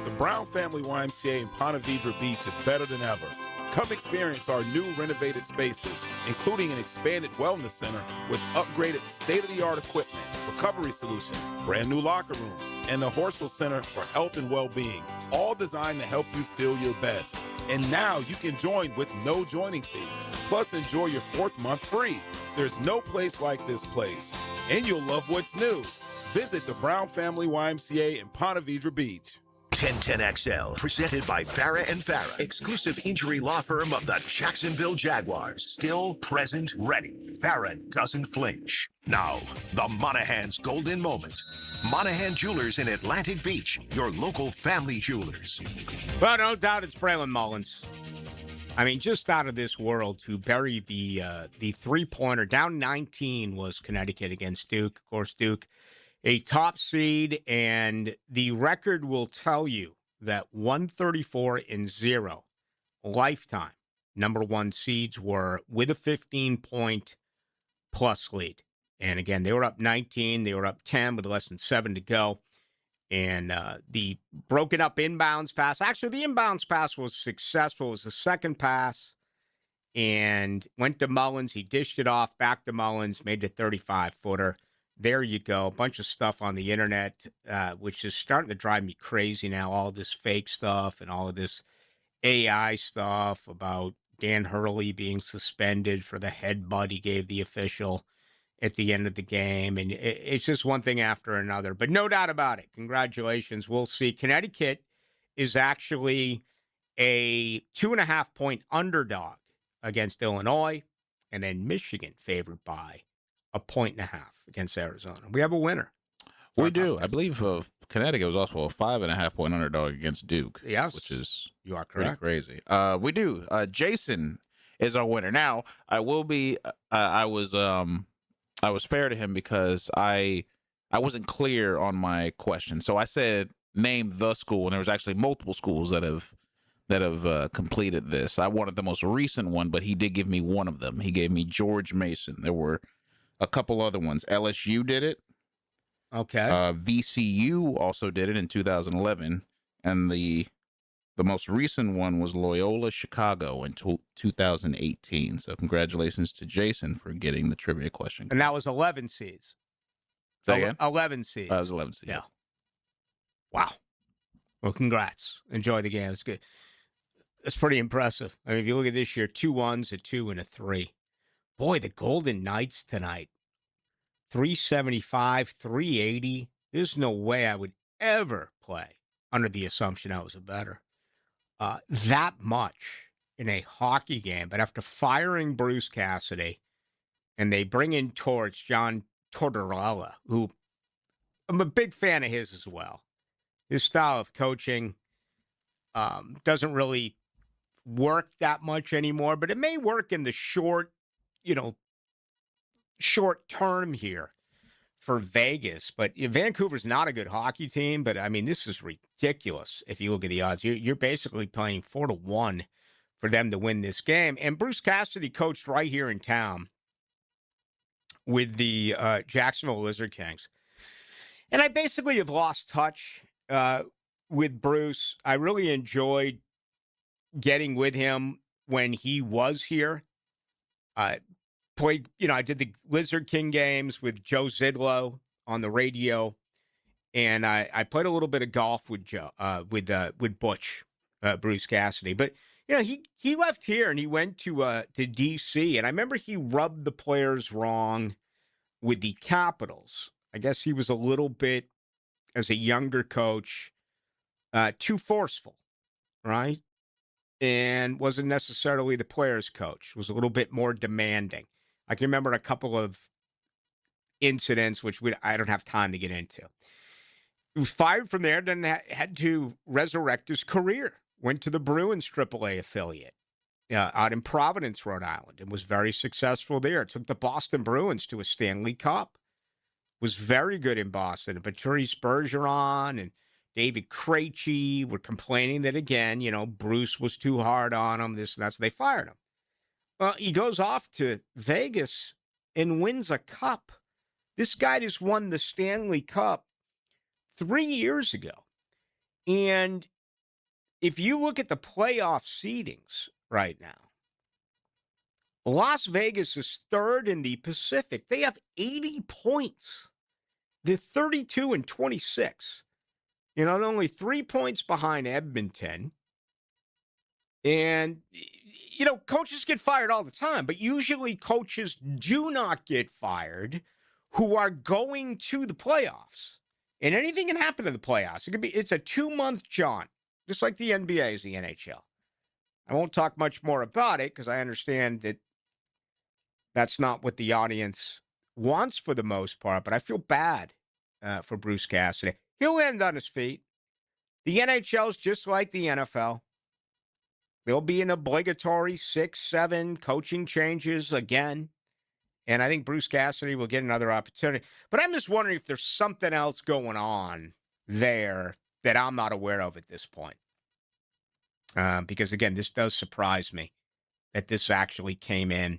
The Brown Family YMCA in Ponte Vedra Beach is better than ever. Come experience our new renovated spaces, including an expanded wellness center with upgraded state-of-the-art equipment, recovery solutions, brand new locker rooms, and the Horsell Center for Health and Well-Being, all designed to help you feel your best. And now you can join with no joining fee. Plus, enjoy your 4th month free. There's no place like this place. And you'll love what's new. Visit the Brown Family YMCA in Ponte Vedra Beach. 1010XL, presented by Farah and Farah, exclusive injury law firm of the Jacksonville Jaguars. Still present, ready. Farah doesn't flinch. Now, the Monahan's golden moment. Monahan Jewelers in Atlantic Beach, your local family jewelers. Well, no doubt it's Braylon Mullins. I mean, just out of this world to bury the three-pointer. Down 19 was Connecticut against Duke. Of course, Duke, a top seed, and the record will tell you that 134-0 lifetime number one seeds were with a 15-point plus lead. And again, they were up 19, they were up 10 with less than 7 to go. And the broken up inbounds pass, actually the inbounds pass was successful. It was the second pass and went to Mullins. He dished it off back to Mullins, made the 35-footer. There you go. A bunch of stuff on the internet, which is starting to drive me crazy now. All this fake stuff and all of this AI stuff about Dan Hurley being suspended for the headbutt he gave the official at the end of the game. And it's just one thing after another. But no doubt about it. Congratulations. We'll see. Connecticut is actually a 2.5-point underdog against Illinois. And then Michigan favored by 1.5 against Arizona. We have a winner. We do. I believe Connecticut was also a 5.5-point underdog against Duke. Yes. Which is you are pretty correct. crazy. We do. Jason is our winner. Now, I will be I was fair to him because I wasn't clear on my question. So I said name the school, and there was actually multiple schools that have completed this. I wanted the most recent one, but he did give me one of them. He gave me George Mason. There were a couple other ones. LSU did it. Okay. VCU also did it in 2011, and the most recent one was Loyola Chicago in 2018. So congratulations to Jason for getting the trivia question. And that was 11 seeds. Say again? 11 seeds. That was 11 seeds. Yeah. Wow. Well, congrats. Enjoy the game. It's good. That's pretty impressive. I mean, if you look at this year, 2 1s, a 2, and a 3. Boy, the Golden Knights tonight. 375, 380. There's no way I would ever play under the assumption I was a better. that much in a hockey game. But after firing Bruce Cassidy, and they bring in John Tortorella, who I'm a big fan of his as well. His style of coaching doesn't really work that much anymore, but it may work in the short term here for Vegas. But Vancouver's not a good hockey team, but I mean, this is ridiculous if you look at the odds. You're basically playing 4-1 for them to win this game. And Bruce Cassidy coached right here in town with the Jacksonville Lizard Kings. And I basically have lost touch with Bruce. I really enjoyed getting with him when he was here. I did the Lizard King games with Joe Zidlow on the radio, and I played a little bit of golf with Butch, Bruce Cassidy. But he left here and he went to D.C. and I remember he rubbed the players wrong with the Capitals. I guess he was a little bit, as a younger coach, too forceful, right? And wasn't necessarily the players' coach. Was a little bit more demanding. I can remember a couple of incidents, which I don't have time to get into. He was fired from there, then had to resurrect his career. Went to the Bruins AAA affiliate out in Providence, Rhode Island, and was very successful there. Took the Boston Bruins to a Stanley Cup. Was very good in Boston. Patrice Bergeron and David Krejci were complaining that, again, Bruce was too hard on him, this and that, so they fired him. Well, he goes off to Vegas and wins a cup. This guy just won the Stanley Cup 3 years ago. And if you look at the playoff seedings right now, Las Vegas is third in the Pacific. They have 80 points. They're 32-26. Only 3 points behind Edmonton. And, coaches get fired all the time, but usually coaches do not get fired who are going to the playoffs. And anything can happen in the playoffs. It's a 2-month jaunt, just like the NBA is the NHL. I won't talk much more about it because I understand that that's not what the audience wants for the most part, but I feel bad for Bruce Cassidy. He'll land on his feet. The NHL is just like the NFL. There'll be an obligatory 6-7 coaching changes again. And I think Bruce Cassidy will get another opportunity. But I'm just wondering if there's something else going on there that I'm not aware of at this point. Because, again, this does surprise me that this actually came in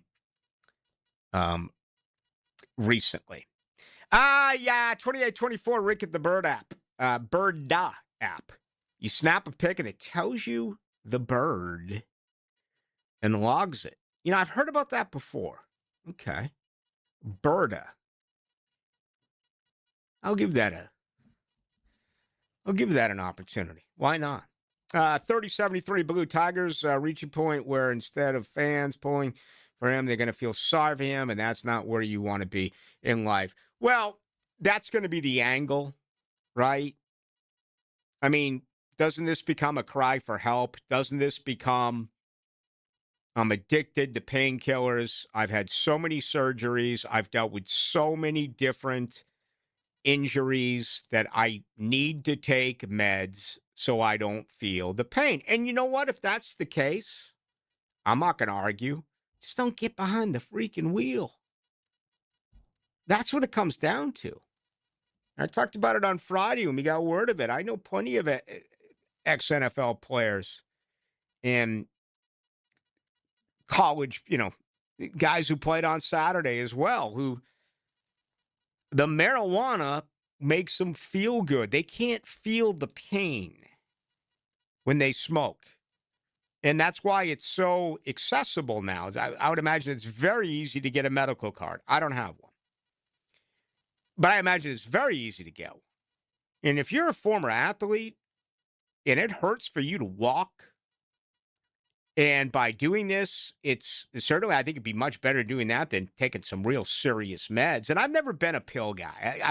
recently. 2824 Rick at the Bird app. Birda app. You snap a pic and it tells you the bird and logs it. I've heard about that before. Okay. Birda. I'll give that an opportunity. Why not? 3073 Blue Tigers reach a point where instead of fans pulling for him, they're going to feel sorry for him, and that's not where you want to be in life. Well, that's going to be the angle, right? I mean, doesn't this become a cry for help? Doesn't this become, I'm addicted to painkillers. I've had so many surgeries. I've dealt with so many different injuries that I need to take meds so I don't feel the pain. And you know what? If that's the case, I'm not going to argue. Just don't get behind the freaking wheel. That's what it comes down to. I talked about it on Friday when we got word of it. I know plenty of ex-NFL players and college, guys who played on Saturday as well, who the marijuana makes them feel good. They can't feel the pain when they smoke. And that's why it's so accessible now. I would imagine it's very easy to get a medical card. I don't have one. But I imagine it's very easy to get one. And if you're a former athlete and it hurts for you to walk, and by doing this, it's certainly, I think it'd be much better doing that than taking some real serious meds. And I've never been a pill guy.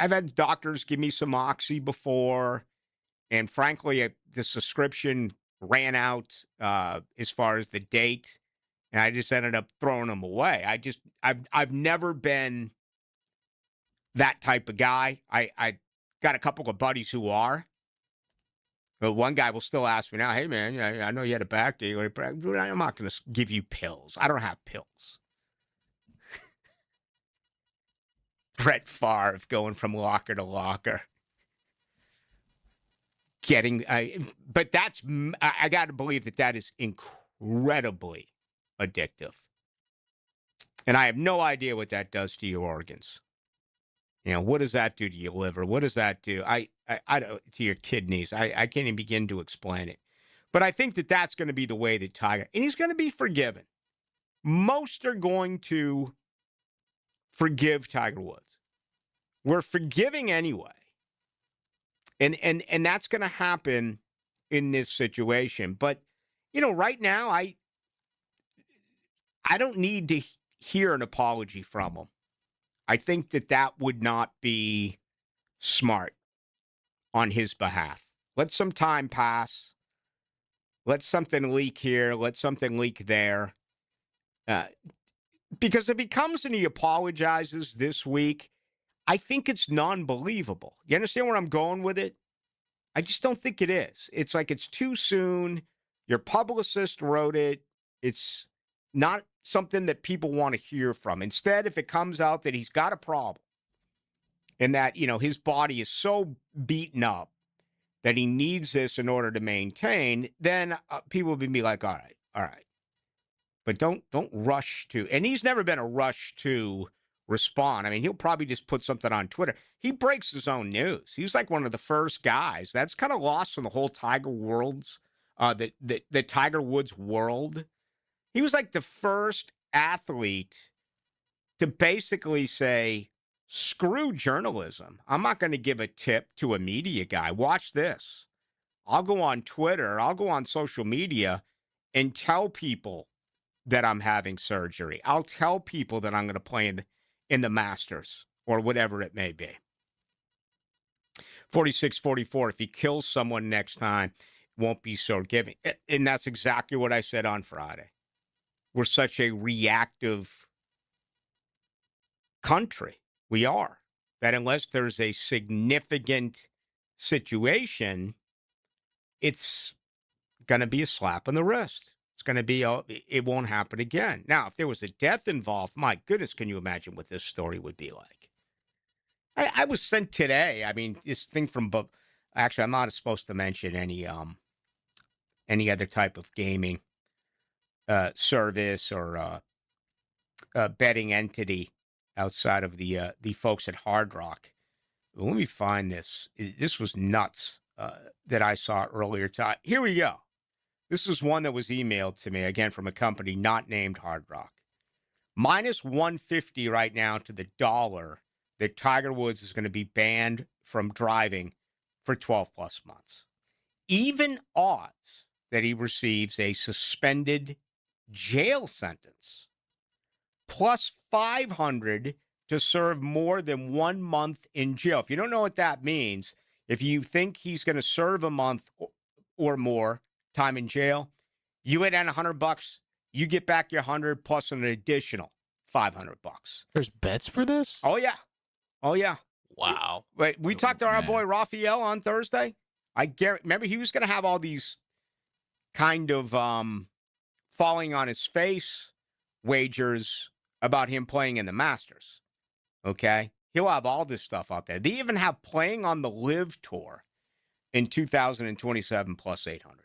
I've had doctors give me some Oxy before, And frankly, the subscription ran out as far as the date, and I just ended up throwing them away. I've never been that type of guy. I got a couple of buddies who are. But one guy will still ask me now, hey, man, I know you had a back deal. I'm not going to give you pills. I don't have pills. Brett Favre going from locker to locker. But that's, I got to believe that is incredibly addictive. And I have no idea what that does to your organs. What does that do to your liver? What does that do? I don't, to your kidneys. I can't even begin to explain it. But I think that that's going to be the way that Tiger, and he's going to be forgiven. Most are going to forgive Tiger Woods. We're forgiving anyway. And that's going to happen in this situation. But, right now, I don't need to hear an apology from him. I think that would not be smart on his behalf. Let some time pass. Let something leak here. Let something leak there. Because if he comes and he apologizes this week, I think it's non-believable. You understand where I'm going with it? I just don't think it is. It's like it's too soon. Your publicist wrote it. It's not something that people want to hear from. Instead, if it comes out that he's got a problem and that, his body is so beaten up that he needs this in order to maintain, then people will be like, all right. But don't rush to, and he's never been a rush to respond. I mean, he'll probably just put something on Twitter. He breaks his own news. He was like one of the first guys. That's kind of lost in the whole Tiger world's, the Tiger Woods world. He was like the first athlete to basically say, screw journalism. I'm not going to give a tip to a media guy. Watch this. I'll go on Twitter. I'll go on social media and tell people that I'm having surgery. I'll tell people that I'm going to play in the Masters or whatever it may be. 46-44. If he kills someone next time, won't be so giving. And that's exactly what I said on Friday. We're such a reactive country. We are. That unless there's a significant situation, it's going to be a slap on the wrist. It's going to be, it won't happen again. Now, if there was a death involved, my goodness, can you imagine what this story would be like? I was sent today. I mean, this thing from, actually, I'm not supposed to mention any other type of gaming service or betting entity outside of the folks at Hard Rock. Let me find this. This was nuts that I saw earlier. Here we go. This is one that was emailed to me, again, from a company not named Hard Rock. Minus 150 right now to the dollar that Tiger Woods is going to be banned from driving for 12 plus months. Even odds that he receives a suspended jail sentence, plus 500 to serve more than 1 month in jail. If you don't know what that means, if you think he's going to serve a month or more time in jail, you hit in $100, you get back your 100 plus an additional $500. There's bets for this? Oh yeah. Wow. Wait, we talked to our boy Raphael on Thursday. Remember he was going to have all these kind of falling on his face wagers about him playing in the Masters. Okay? He'll have all this stuff out there. They even have playing on the Live Tour in 2027 plus 800.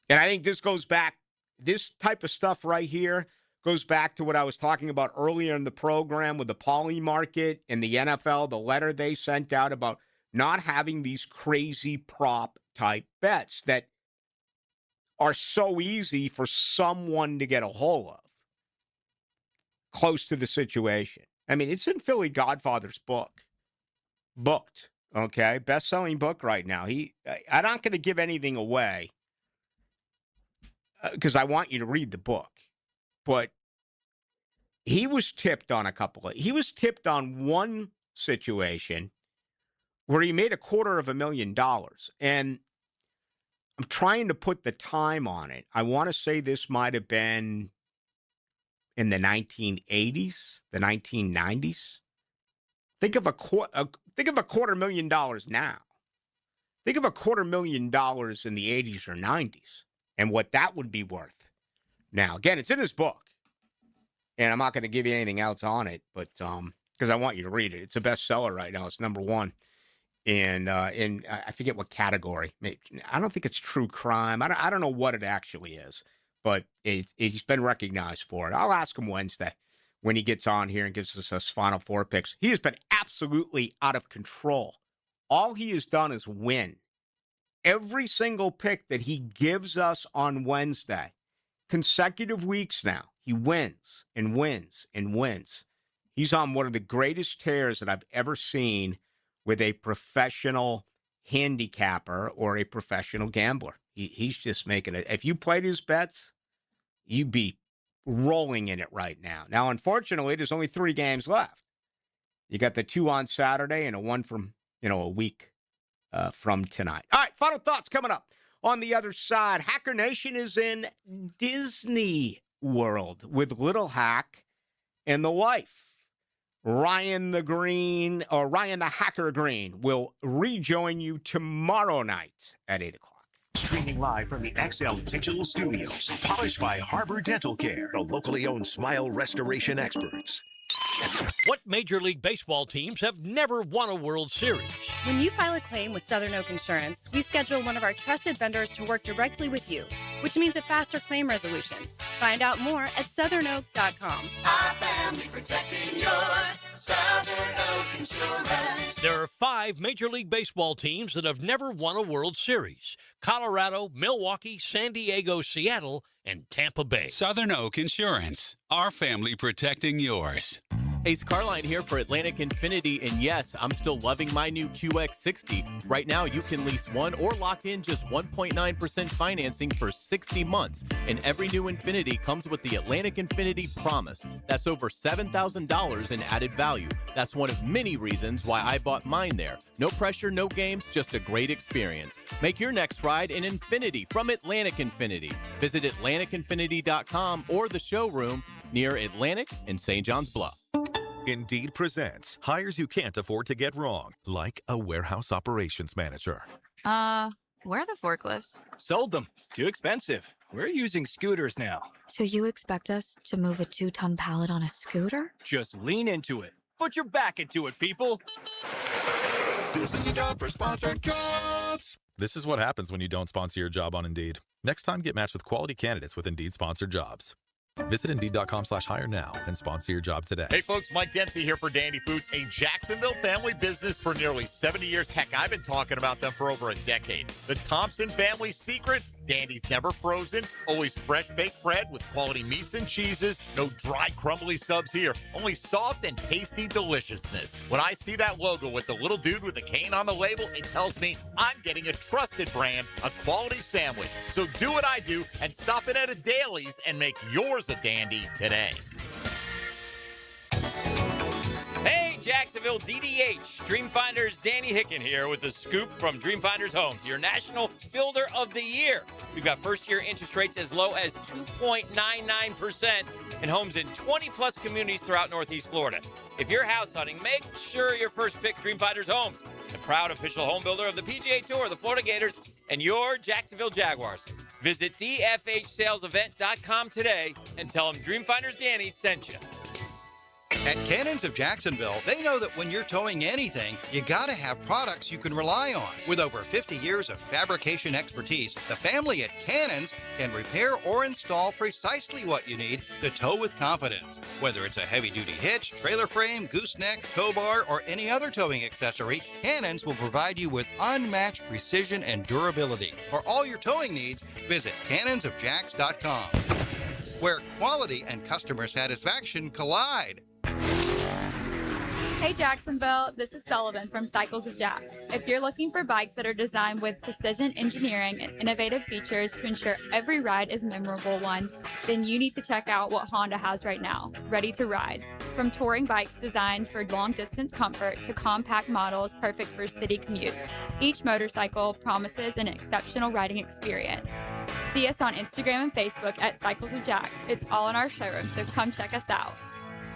And I think this goes back, this type of stuff right here goes back to what I was talking about earlier in the program with the poly market and the NFL, the letter they sent out about not having these crazy prop type bets that are so easy for someone to get a hold of close to the situation. I mean, it's in Philly Godfather's booked, okay? Best-selling book right now. I'm not going to give anything away because I want you to read the book. But he was tipped on he was tipped on one situation where he made $250,000. And I'm trying to put the time on it. I want to say this might have been in the 1980s, the 1990s. Think of $250,000 now. Think of $250,000 in the 80s or 90s and what that would be worth. Now, again, it's in his book, and I'm not going to give you anything else on it, but because I want you to read it. It's a bestseller right now. It's #1. And I forget what category. I don't think it's true crime. I don't know what it actually is, but he's been recognized for it. I'll ask him Wednesday when he gets on here and gives us his Final Four picks. He has been absolutely out of control. All he has done is win. Every single pick that he gives us on Wednesday, consecutive weeks now, he wins and wins and wins. He's on one of the greatest tears that I've ever seen with a professional handicapper or a professional gambler. He's just making it. If you played his bets, you'd be rolling in it right now. Now, unfortunately, there's only 3 games left. You got the 2 on Saturday and a 1 from, a week from tonight. All right, final thoughts coming up on the other side. Hacker Nation is in Disney World with Little Hack and the wife. Ryan the Hacker Green will rejoin you tomorrow night at 8 o'clock. Streaming live from the XL Digital Studios. Polished by Harbor Dental Care, the locally owned smile restoration experts. What Major League Baseball teams have never won a World Series? When you file a claim with Southern Oak Insurance, we schedule one of our trusted vendors to work directly with you, which means a faster claim resolution. Find out more at southernoak.com. Our family protecting yours. Southern Oak Insurance. There are 5 Major League Baseball teams that have never won a World Series: Colorado, Milwaukee, San Diego, Seattle, and Tampa Bay. Southern Oak Insurance. Our family protecting yours. Ace Carline here for Atlantic Infinity, and yes, I'm still loving my new QX60. Right now, you can lease one or lock in just 1.9% financing for 60 months, and every new Infinity comes with the Atlantic Infinity Promise. That's over $7,000 in added value. That's one of many reasons why I bought mine there. No pressure, no games, just a great experience. Make your next ride an Infinity from Atlantic Infinity. Visit AtlanticInfinity.com or the showroom near Atlantic and St. John's Bluff. Indeed presents hires you can't afford to get wrong, like a warehouse operations manager. Where are the forklifts? Sold them. Too expensive. We're using scooters now. So you expect us to move a 2-ton pallet on a scooter? Just lean into it. Put your back into it, people. This is a job for sponsored jobs. This is what happens when you don't sponsor your job on Indeed. Next time, get matched with quality candidates with Indeed sponsored jobs. Visit Indeed.com/hire now and sponsor your job today. Hey folks, Mike Dempsey here for Dandy Foods, a Jacksonville family business for nearly 70 years. Heck, I've been talking about them for over a decade. The Thompson family secret: Dandy's never frozen, always fresh baked bread with quality meats and cheeses. No dry, crumbly subs here, only soft and tasty deliciousness. When I see that logo with the little dude with the cane on the label, it tells me I'm getting a trusted brand, a quality sandwich. So do what I do and stop in at a Daly's and make yours a dandy today. Hey, Jacksonville DDH. Dreamfinders Danny Hicken here with the scoop from Dreamfinders Homes, your national builder of the year. We've got first-year interest rates as low as 2.99% and homes in 20-plus communities throughout Northeast Florida. If you're house hunting, make sure your first pick Dreamfinders Homes, the proud official home builder of the PGA Tour, the Florida Gators, and your Jacksonville Jaguars. Visit dfhsalesevent.com today and tell them Dreamfinders Danny sent you. At Cannons of Jacksonville, they know that when you're towing anything, you gotta have products you can rely on. With over 50 years of fabrication expertise, the family at Cannons can repair or install precisely what you need to tow with confidence. Whether it's a heavy-duty hitch, trailer frame, gooseneck, tow bar, or any other towing accessory, Cannons will provide you with unmatched precision and durability. For all your towing needs, visit cannonsofjacks.com, where quality and customer satisfaction collide. Hey Jacksonville, this is Sullivan from Cycles of Jax. If you're looking for bikes that are designed with precision engineering and innovative features to ensure every ride is a memorable one, then you need to check out what Honda has right now, Ready to Ride. From touring bikes designed for long distance comfort to compact models perfect for city commutes, each motorcycle promises an exceptional riding experience. See us on Instagram and Facebook at Cycles of Jax. It's all in our showroom, so come check us out.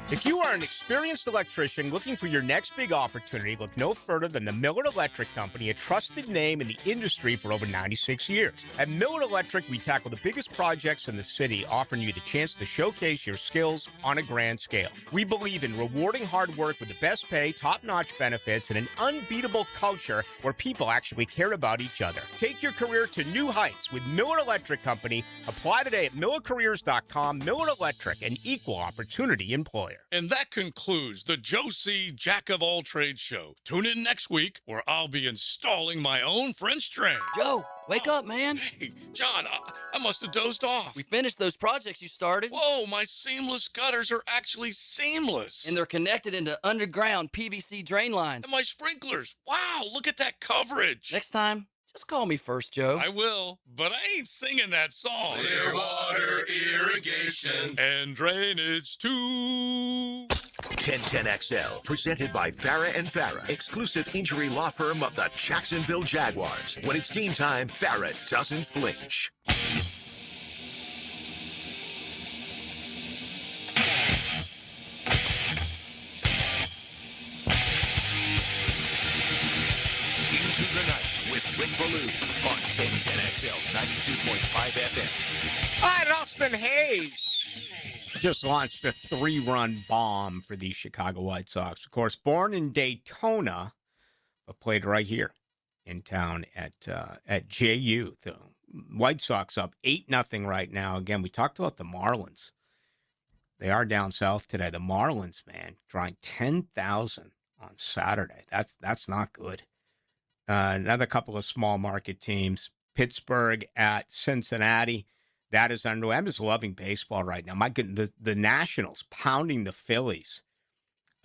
If you are an experienced electrician looking for your next big opportunity, look no further than the Miller Electric Company, a trusted name in the industry for over 96 years. At Miller Electric, we tackle the biggest projects in the city, offering you the chance to showcase your skills on a grand scale. We believe in rewarding hard work with the best pay, top-notch benefits, and an unbeatable culture where people actually care about each other. Take your career to new heights with Miller Electric Company. Apply today at millercareers.com. Miller Electric, an equal opportunity employer. And that concludes the Joe C. Jack of All Trades show. Tune in next week where I'll be installing my own French drain. Joe, wake up, man. Hey, John, I must have dozed off. We finished those projects you started. Whoa, my seamless gutters are actually seamless. And they're connected into underground PVC drain lines. And my sprinklers. Wow, look at that coverage. Next time, just call me first, Joe. I will, but I ain't singing that song. Clearwater Irrigation and drainage too. 1010XL, presented by Farah and Farah, exclusive injury law firm of the Jacksonville Jaguars. When it's game time, Farah doesn't flinch. Into the night with Rick Ballou on 1010XL 92.5 FM. All right, Austin Hayes just launched a 3-run bomb for the Chicago White Sox. Of course, born in Daytona, but played right here in town at JU. The White Sox up 8-0 right now. Again, we talked about the Marlins. They are down south today. The Marlins, man, drawing 10,000 on Saturday. That's not good. Another couple of small market teams. Pittsburgh at Cincinnati. That is underway. I'm just loving baseball right now. My goodness, the Nationals pounding the Phillies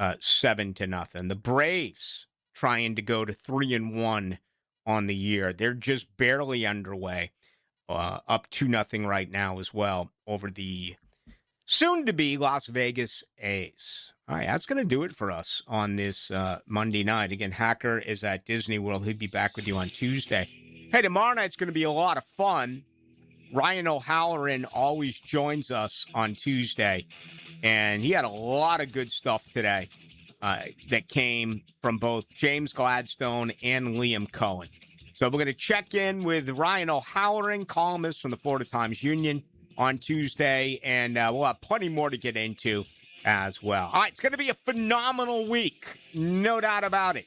7-0. The Braves trying to go to 3-1 on the year. They're just barely underway. Up 2-0 right now as well over the soon-to-be Las Vegas A's. All right, that's going to do it for us on this Monday night. Again, Hacker is at Disney World. He'll be back with you on Tuesday. Hey, tomorrow night's going to be a lot of fun. Ryan O'Halloran always joins us on Tuesday, and he had a lot of good stuff today that came from both James Gladstone and Liam Cohen. So we're going to check in with Ryan O'Halloran, columnist from the Florida Times-Union, on Tuesday, and we'll have plenty more to get into as well. All right, it's going to be a phenomenal week, no doubt about it.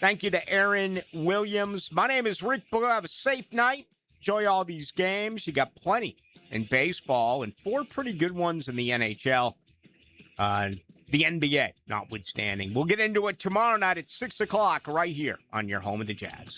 Thank you to Aaron Williams. My name is Rick Ballou. Have a safe night. Enjoy all these games. You got plenty in baseball and 4 pretty good ones in the NHL. The NBA, notwithstanding. We'll get into it tomorrow night at 6 o'clock right here on your home of the Jazz.